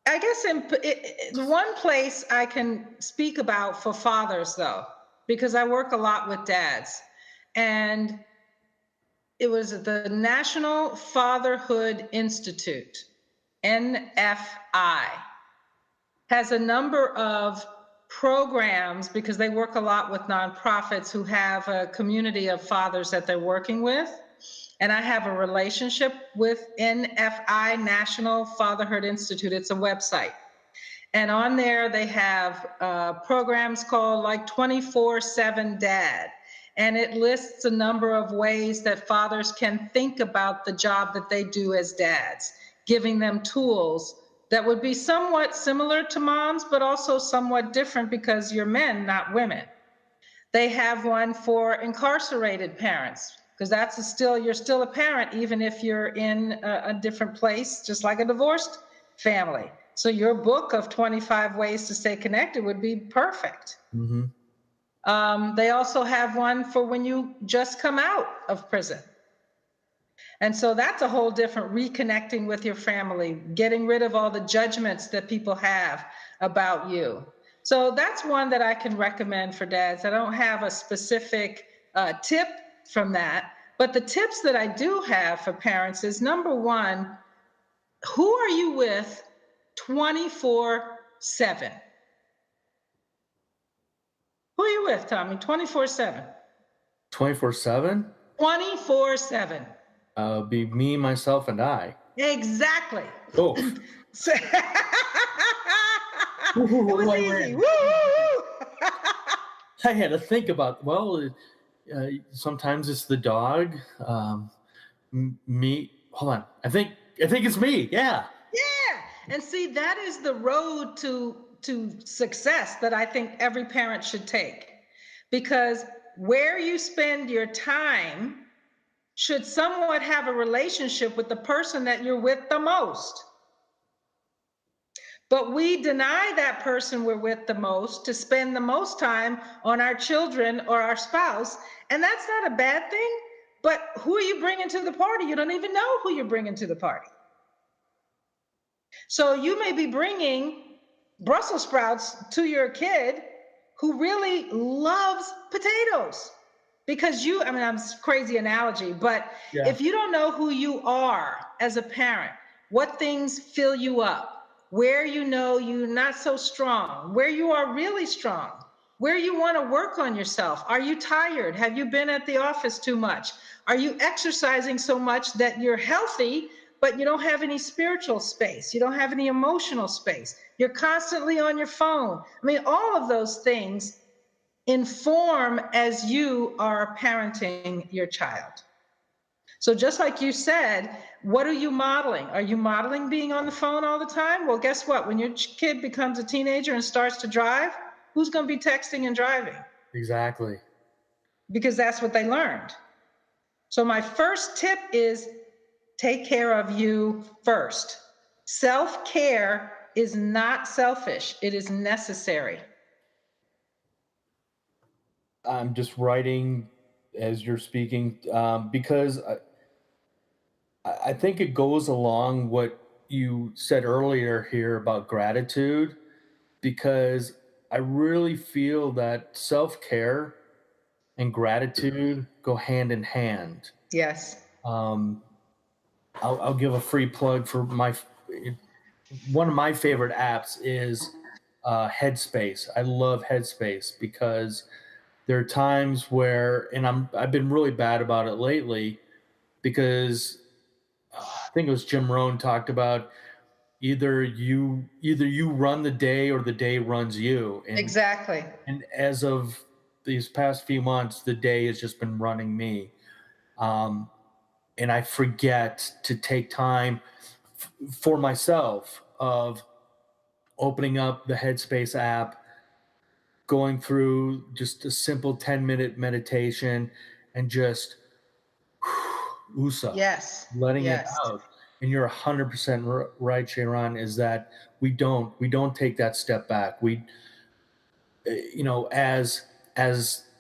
guess the one place I can speak about for fathers, though, because I work a lot with dads, And it was the National Fatherhood Institute, NFI, has a number of programs because they work a lot with nonprofits who have a community of fathers that they're working with. And I have a relationship with NFI, National Fatherhood Institute. It's a website. And on there, they have programs called like 24/7 Dad. And it lists a number of ways that fathers can think about the job that they do as dads, giving them tools that would be somewhat similar to moms, but also somewhat different because you're men, not women. They have one for incarcerated parents, because you're still a parent, even if you're in a different place, just like a divorced family. So your book of 25 ways to stay connected would be perfect. Mm-hmm. They also have one for when you just come out of prison. And so that's a whole different reconnecting with your family, getting rid of all the judgments that people have about you. So that's one that I can recommend for dads. I don't have a specific tip from that, but the tips that I do have for parents is, number one, who are you with 24/7? Who are you with, Tommy? 24/7. 24/7? 24/7. Be me, myself, and I. Exactly. Oh. It was easy. Woo, woo, woo. I had to think about, sometimes it's the dog. Me. Hold on. I think it's me. Yeah. Yeah. And see, that is the road to success that I think every parent should take. Because where you spend your time should somewhat have a relationship with the person that you're with the most. But we deny that person we're with the most to spend the most time on our children or our spouse. And that's not a bad thing. But who are you bringing to the party? You don't even know who you're bringing to the party. So you may be bringing Brussels sprouts to your kid who really loves potatoes. Because I'm crazy analogy, but Yeah. If you don't know who you are as a parent, what things fill you up, where you know you're not so strong, where you are really strong, where you want to work on yourself. Are you tired? Have you been at the office too much? Are you exercising so much that you're healthy, but you don't have any spiritual space? You don't have any emotional space. You're constantly on your phone. All of those things inform as you are parenting your child. So just like you said, what are you modeling? Are you modeling being on the phone all the time? Well, guess what? When your kid becomes a teenager and starts to drive, who's going to be texting and driving? Exactly. Because that's what they learned. So my first tip is take care of you first. Self-care is not selfish. It is necessary. I'm just writing as you're speaking because I think it goes along what you said earlier here about gratitude, because I really feel that self-care and gratitude go hand in hand. Yes. I'll give a free plug for one of my favorite apps is Headspace. I love Headspace because there are times where, and I've been really bad about it lately, because I think it was Jim Rohn talked about either you run the day or the day runs you. And, exactly. And as of these past few months, the day has just been running me. And I forget to take time for myself of opening up the Headspace app, going through just a simple 10-minute meditation and just USA. Yes. Letting it out. And you're 100% right, ShaRon, is that we don't take that step back. We, as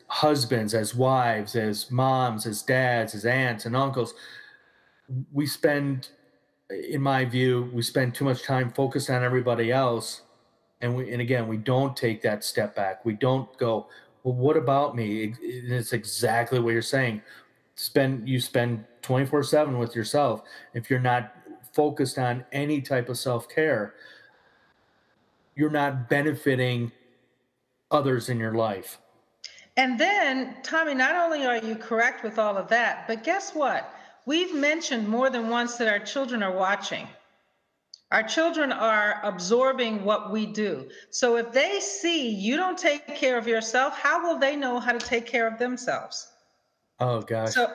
husbands, as wives, as moms, as dads, as aunts and uncles, we spend, in my view, too much time focused on everybody else. And again, we don't take that step back. We don't go, well, what about me? And it's exactly what you're saying. You spend 24/7 with yourself. If you're not focused on any type of self-care, you're not benefiting others in your life. And then, Tommy, not only are you correct with all of that, but guess what? We've mentioned more than once that our children are watching. Our children are absorbing what we do. So if they see you don't take care of yourself, how will they know how to take care of themselves? Oh gosh. So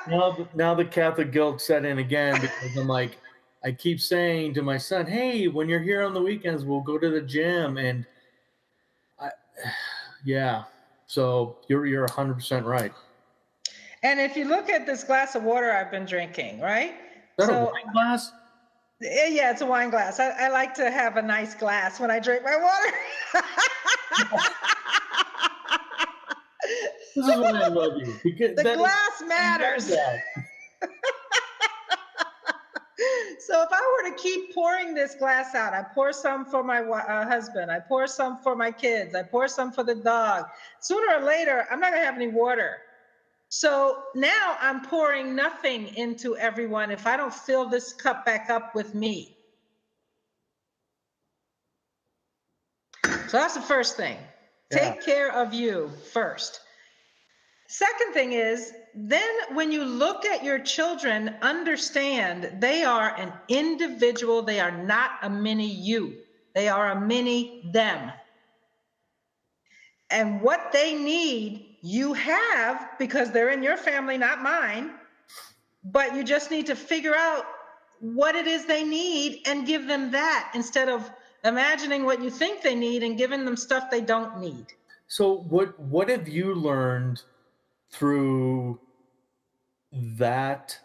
Now the Catholic guilt set in again, because I'm like, I keep saying to my son, hey, when you're here on the weekends, we'll go to the gym. And yeah, so you're 100% right. and if you look at this glass of water I've been drinking, right? Is that a wine glass? Yeah, it's a wine glass. I like to have a nice glass when I drink my water. This is why I love you. Because the glass matters. So if I were to keep pouring this glass out, I pour some for my husband, I pour some for my kids, I pour some for the dog. Sooner or later, I'm not going to have any water. So now I'm pouring nothing into everyone if I don't fill this cup back up with me. So that's the first thing. Take care of you first. Second thing is, then when you look at your children, understand they are an individual. They are not a mini you. They are a mini them. And what they need, you have, because they're in your family, not mine. But you just need to figure out what it is they need and give them that, instead of imagining what you think they need and giving them stuff they don't need. So what have you learned through that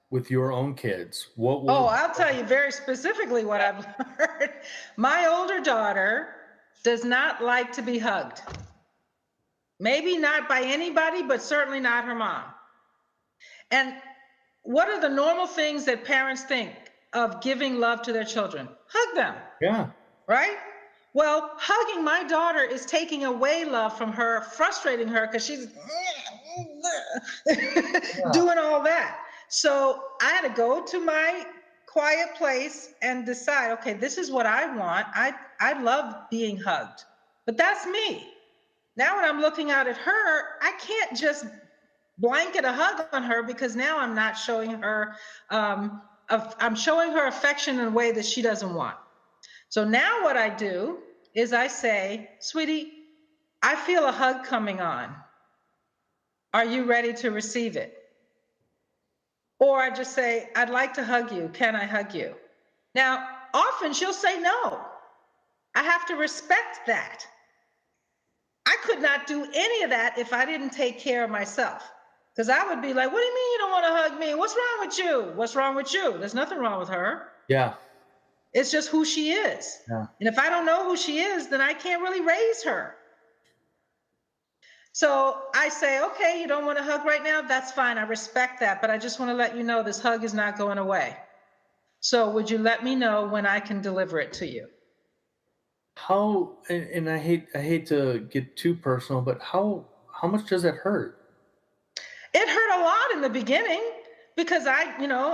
with your own kids? I'll tell you very specifically what I've learned. My older daughter does not like to be hugged. Maybe not by anybody, but certainly not her mom. And what are the normal things that parents think of giving love to their children? Hug them. Yeah. Right? Well, hugging my daughter is taking away love from her, frustrating her because she's doing all that. So I had to go to my quiet place and decide, okay, this is what I want. I love being hugged, but that's me. Now when I'm looking out at her, I can't just blanket a hug on her, because now I'm not showing her, I'm showing her affection in a way that she doesn't want. So now what I do is I say, sweetie, I feel a hug coming on. Are you ready to receive it? Or I just say, I'd like to hug you. Can I hug you? Now, often she'll say no. I have to respect that. I could not do any of that if I didn't take care of myself. Because I would be like, what do you mean you don't want to hug me? What's wrong with you? What's wrong with you? There's nothing wrong with her. Yeah. It's just who she is. Yeah. And if I don't know who she is, then I can't really raise her. So I say, okay, you don't want to hug right now? That's fine. I respect that. But I just want to let you know this hug is not going away. So would you let me know when I can deliver it to you? How, and I hate to get too personal, but how much does it hurt? It hurt a lot in the beginning, because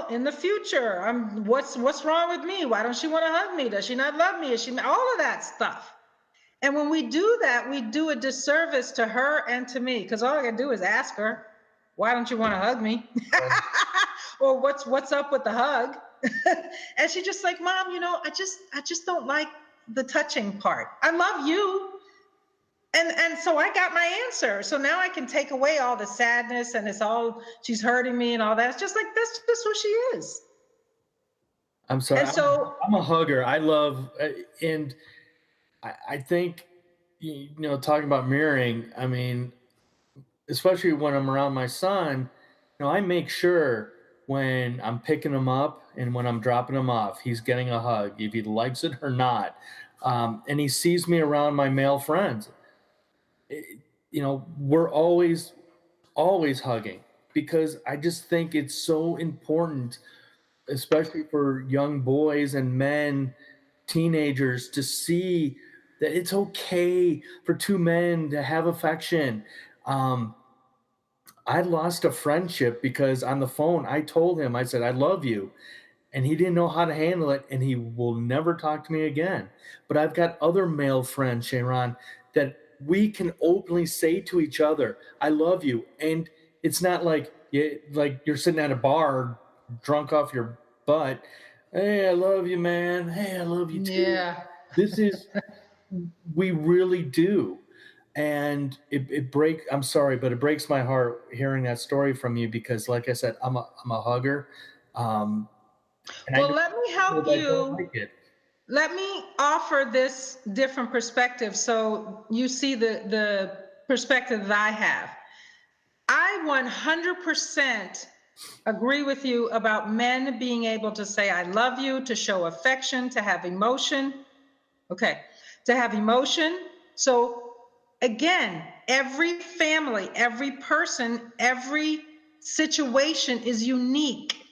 in the future, what's wrong with me? Why don't she want to hug me? Does she not love me? All of that stuff. And when we do that, we do a disservice to her and to me, because all I can do is ask her, why don't you want to hug me? Or what's up with the hug? And she's just like, Mom, I just don't like the touching part. I love you. And so I got my answer. So now I can take away all the sadness and she's hurting me and all that. It's just like, that's just who she is. I'm sorry. And so I'm a hugger. I love, and I think, talking about mirroring, I mean, especially when I'm around my son, I make sure when I'm picking him up and when I'm dropping him off, he's getting a hug, if he likes it or not. And he sees me around my male friends. We're always hugging, because I just think it's so important, especially for young boys and men, teenagers, to see that it's okay for two men to have affection. I lost a friendship because on the phone, I told him, I said, I love you. And he didn't know how to handle it. And he will never talk to me again. But I've got other male friends, ShaRon, that we can openly say to each other, I love you. And it's not like you're sitting at a bar drunk off your butt. Hey, I love you, man. Hey, I love you too. Yeah. This is, we really do. And I'm sorry, but it breaks my heart hearing that story from you because, like I said, I'm a hugger. And well, let me help you. Like let me offer this different perspective so you see the perspective that I have. I 100% agree with you about men being able to say, I love you, to show affection, to have emotion. Okay, to have emotion. So again, every family, every person, every situation is unique.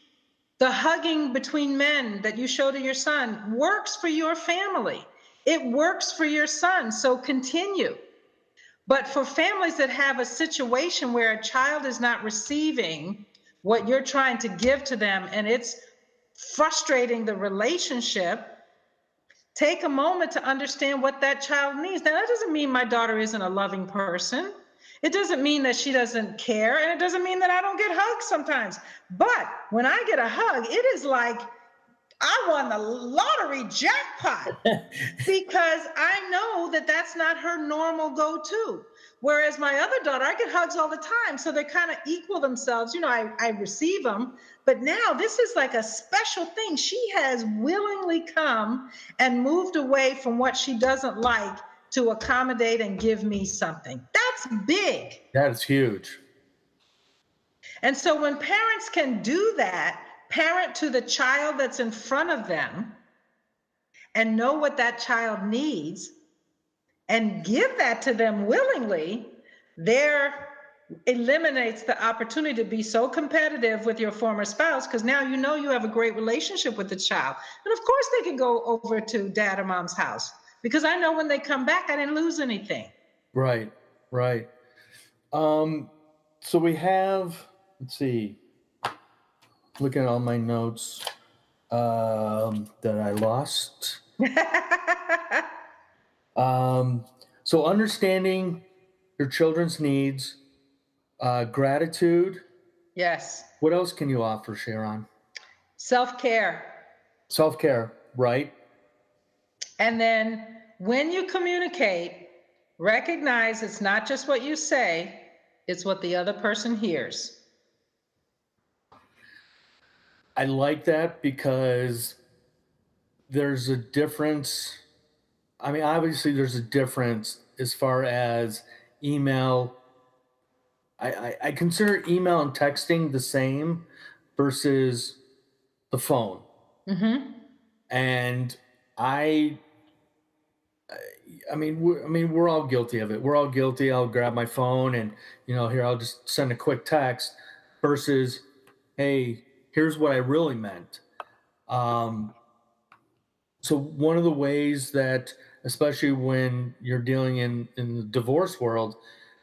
The hugging between men that you show to your son works for your family. It works for your son, so continue. But for families that have a situation where a child is not receiving what you're trying to give to them and it's frustrating the relationship, take a moment to understand what that child needs. Now, that doesn't mean my daughter isn't a loving person. It doesn't mean that she doesn't care, and it doesn't mean that I don't get hugs sometimes. But when I get a hug, it is like I won the lottery jackpot because I know that that's not her normal go-to. Whereas my other daughter, I get hugs all the time, so they kind of equal themselves. You know, I receive them, but now this is like a special thing. She has willingly come and moved away from what she doesn't like to accommodate and give me something. That's big. That is huge. And so when parents can do that, parent to the child that's in front of them and know what that child needs and give that to them willingly, there eliminates the opportunity to be so competitive with your former spouse, because now you know you have a great relationship with the child. And of course they can go over to dad or mom's house because I know when they come back, I didn't lose anything. Right. So we have, let's see, looking at all my notes that I lost. So understanding your children's needs, gratitude. Yes. What else can you offer, ShaRon? Self-care. Self-care, right? And then when you communicate, recognize it's not just what you say, it's what the other person hears. I like that because there's a difference. I mean, obviously there's a difference as far as email. I consider email and texting the same versus the phone. Mm-hmm. And I mean, we're all guilty of it. We're all guilty. I'll grab my phone and, here, I'll just send a quick text versus, hey, here's what I really meant. So one of the ways that, especially when you're dealing in the divorce world,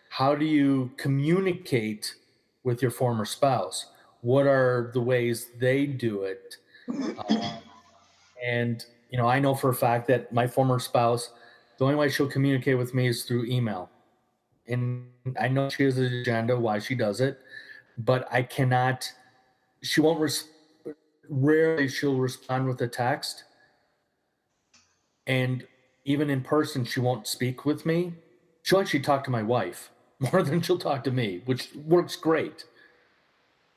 how do you communicate with your former spouse? What are the ways they do it? And, I know for a fact that my former spouse, the only way she'll communicate with me is through email. And I know she has an agenda why she does it, but I cannot, she won't, rarely she'll respond with a text. And even in person, she won't speak with me. She'll actually talk to my wife more than she'll talk to me, which works great.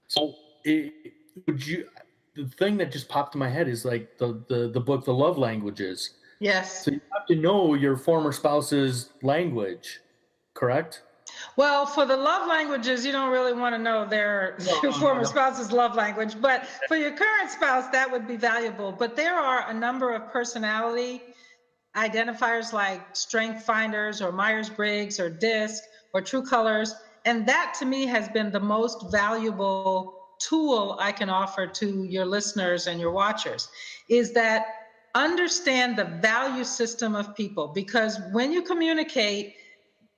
So the thing that just popped in my head is like the book, The Love Languages. Yes. So you have to know your former spouse's language, correct? Well, for the love languages, you don't really want to know your former spouse's love language, but for your current spouse, that would be valuable. But there are a number of personality identifiers like Strength Finders or Myers-Briggs or DISC or True Colors, and that to me has been the most valuable tool I can offer to your listeners and your watchers, is that understand the value system of people, because when you communicate,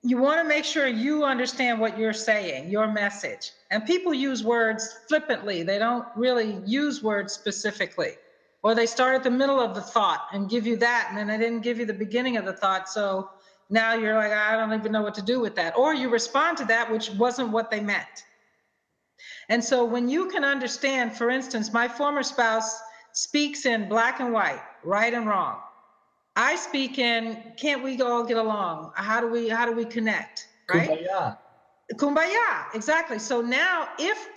you want to make sure you understand what you're saying, your message. And people use words flippantly. They don't really use words specifically. Or they start at the middle of the thought and give you that, and then they didn't give you the beginning of the thought. So now you're like, I don't even know what to do with that. Or you respond to that, which wasn't what they meant. And so when you can understand, for instance, my former spouse speaks in black and white, right and wrong. I speak in, can't we all get along? How do we connect? Right? Kumbaya. Kumbaya, exactly. So now if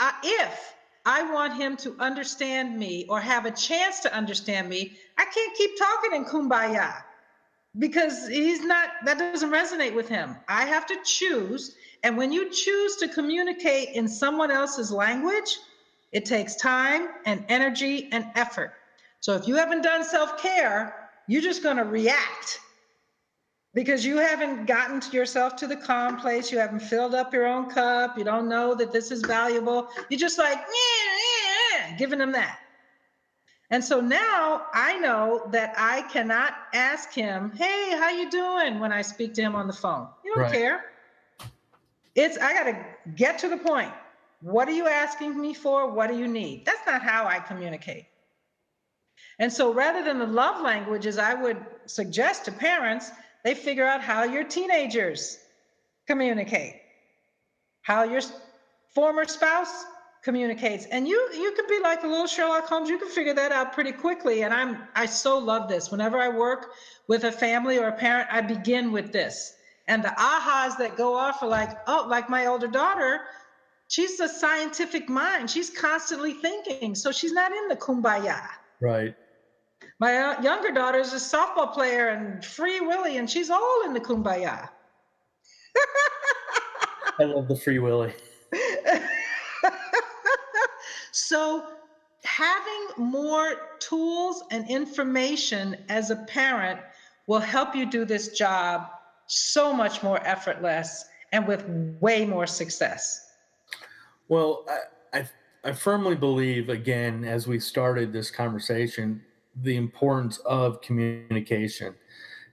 I want him to understand me or have a chance to understand me, I can't keep talking in kumbaya, because that doesn't resonate with him. I have to choose. And when you choose to communicate in someone else's language, it takes time and energy and effort. So if you haven't done self-care, you're just going to react because you haven't gotten yourself to the calm place. You haven't filled up your own cup. You don't know that this is valuable. You're just like, giving them that. And so now I know that I cannot ask him, hey, how you doing, when I speak to him on the phone. You don't care. I got to get to the point. What are you asking me for? What do you need? That's not how I communicate. And so rather than the love languages, I would suggest to parents, they figure out how your teenagers communicate, how your former spouse communicates. And you could be like a little Sherlock Holmes. You can figure that out pretty quickly. And I so love this. Whenever I work with a family or a parent, I begin with this. And the ahas that go off are like, oh, like my older daughter, she's a scientific mind. She's constantly thinking. So she's not in the kumbaya. Right. My younger daughter is a softball player and Free Willy, and she's all in the kumbaya. I love the Free Willy. So having more tools and information as a parent will help you do this job so much more effortless and with way more success. Well, I firmly believe, again, as we started this conversation, the importance of communication.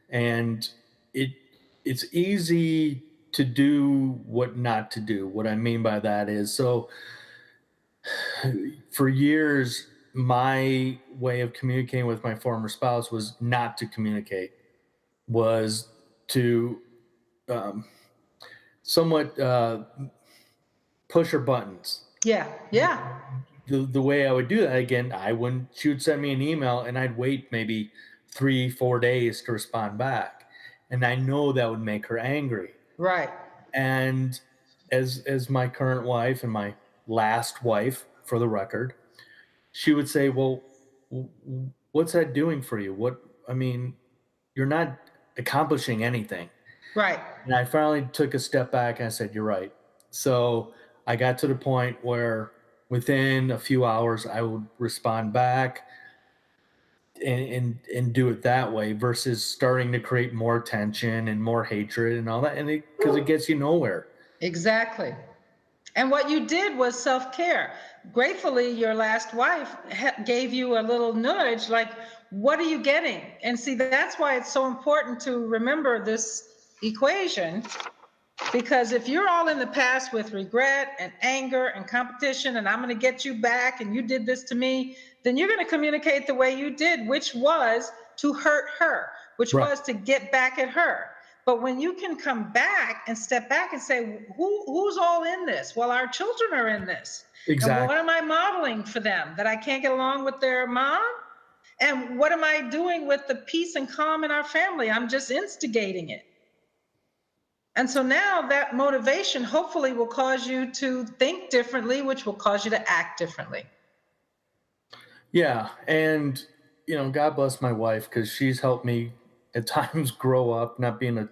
And it's easy to do what not to do. What I mean by that is, so for years, my way of communicating with my former spouse was not to communicate, was to somewhat push her buttons. Yeah. The way I would do that, again, she would send me an email and I'd wait maybe 3-4 days to respond back. And I know that would make her angry. Right. And as my current wife and my last wife, for the record, she would say, well, what's that doing for you? You're not accomplishing anything. Right. And I finally took a step back and I said, you're right. So I got to the point where within a few hours, I would respond back and do it that way versus starting to create more tension and more hatred and all that. And because it gets you nowhere. Exactly. And what you did was self-care. Gratefully, your last wife gave you a little nudge, like, what are you getting? And see, that's why it's so important to remember this equation. Because if you're all in the past with regret and anger and competition, and I'm going to get you back, and you did this to me, then you're going to communicate the way you did, which was to hurt her, which was to get back at her. But when you can come back and step back and say, who's all in this? Well, our children are in this. Exactly. And what am I modeling for them? That I can't get along with their mom? And what am I doing with the peace and calm in our family? I'm just instigating it. And so now that motivation hopefully will cause you to think differently, which will cause you to act differently. Yeah. And, God bless my wife, because she's helped me at times grow up, not being a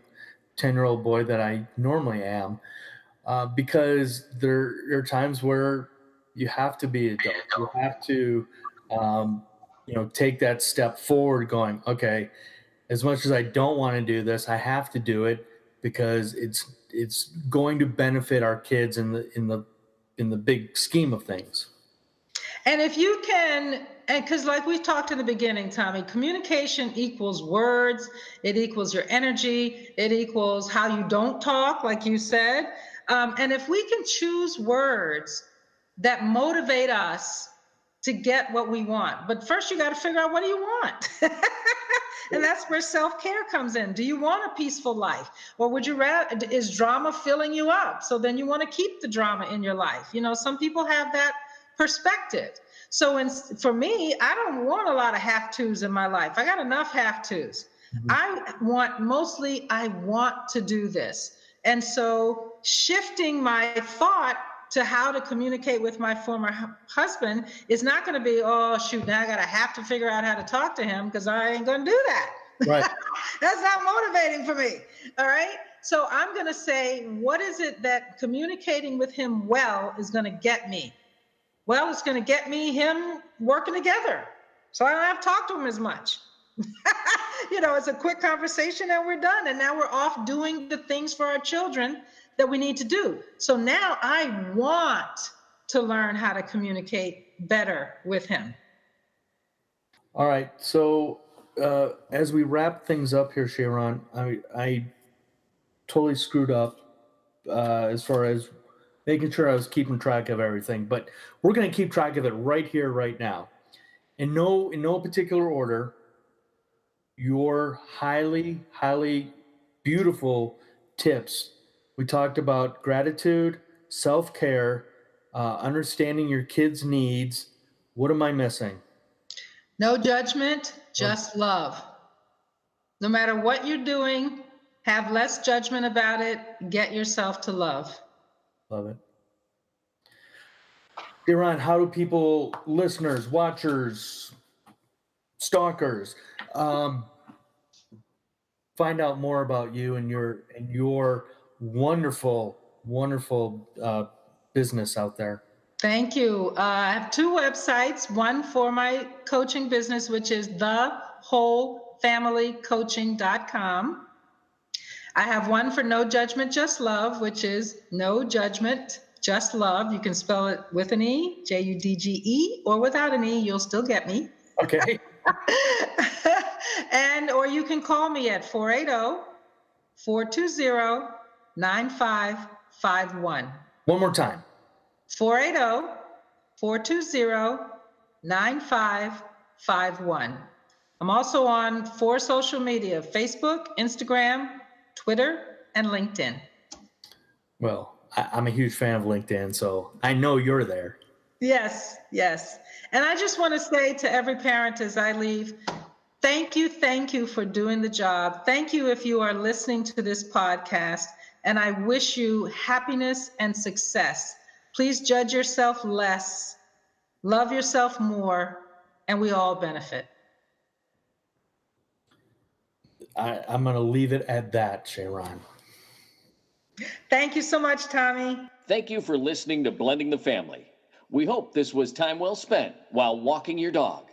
10-year-old boy that I normally am, because there are times where you have to be adult. You have to, take that step forward going, okay, as much as I don't want to do this, I have to do it because it's going to benefit our kids in the big scheme of things. And if you can because like we talked in the beginning, Tommy, communication equals words, it equals your energy, it equals how you don't talk, like you said. And if we can choose words that motivate us to get what we want, but first you got to figure out, what do you want? And that's where self-care comes in. Do you want a peaceful life? Or would you rather, is drama filling you up? So then you want to keep the drama in your life. You know, some people have that perspective. So for me, I don't want a lot of have-tos in my life. I got enough have-tos. I want to do this. And so shifting my thought to how to communicate with my former husband is not going to be, oh, shoot, now I got to have to figure out how to talk to him, because I ain't going to do that. Right. That's not motivating for me. All right. So I'm going to say, what is it that communicating with him well is going to get me? Well, it's going to get me him working together, so I don't have to talk to him as much. You know, it's a quick conversation and we're done. And now we're off doing the things for our children that we need to do. So now I want to learn how to communicate better with him. All right. So as we wrap things up here, ShaRon, I totally screwed up as far as making sure I was keeping track of everything. But we're going to keep track of it right here, right now. In no particular order, your highly, highly beautiful tips. We talked about gratitude, self-care, understanding your kids' needs. What am I missing? No judgment, just love. No matter what you're doing, have less judgment about it. Get yourself to love. Love it. ShaRon, how do people, listeners, watchers, stalkers, find out more about you and your wonderful, wonderful business out there? Thank you. I have two websites, one for my coaching business, which is thewholefamilycoaching.com. I have one for No Judgment, Just Love, which is No Judgment, Just Love. You can spell it with an E, Judge, or without an E, you'll still get me. Okay. Or you can call me at 480-420-9551. One more time. 480-420-9551. I'm also on 4 social media: Facebook, Instagram, Twitter, and LinkedIn. Well, I'm a huge fan of LinkedIn, so I know you're there. Yes, yes. And I just want to say to every parent as I leave, thank you for doing the job. Thank you if you are listening to this podcast, and I wish you happiness and success. Please judge yourself less, love yourself more, and we all benefit. I'm going to leave it at that, ShaRon. Thank you so much, Tommy. Thank you for listening to Blending the Family. We hope this was time well spent while walking your dog.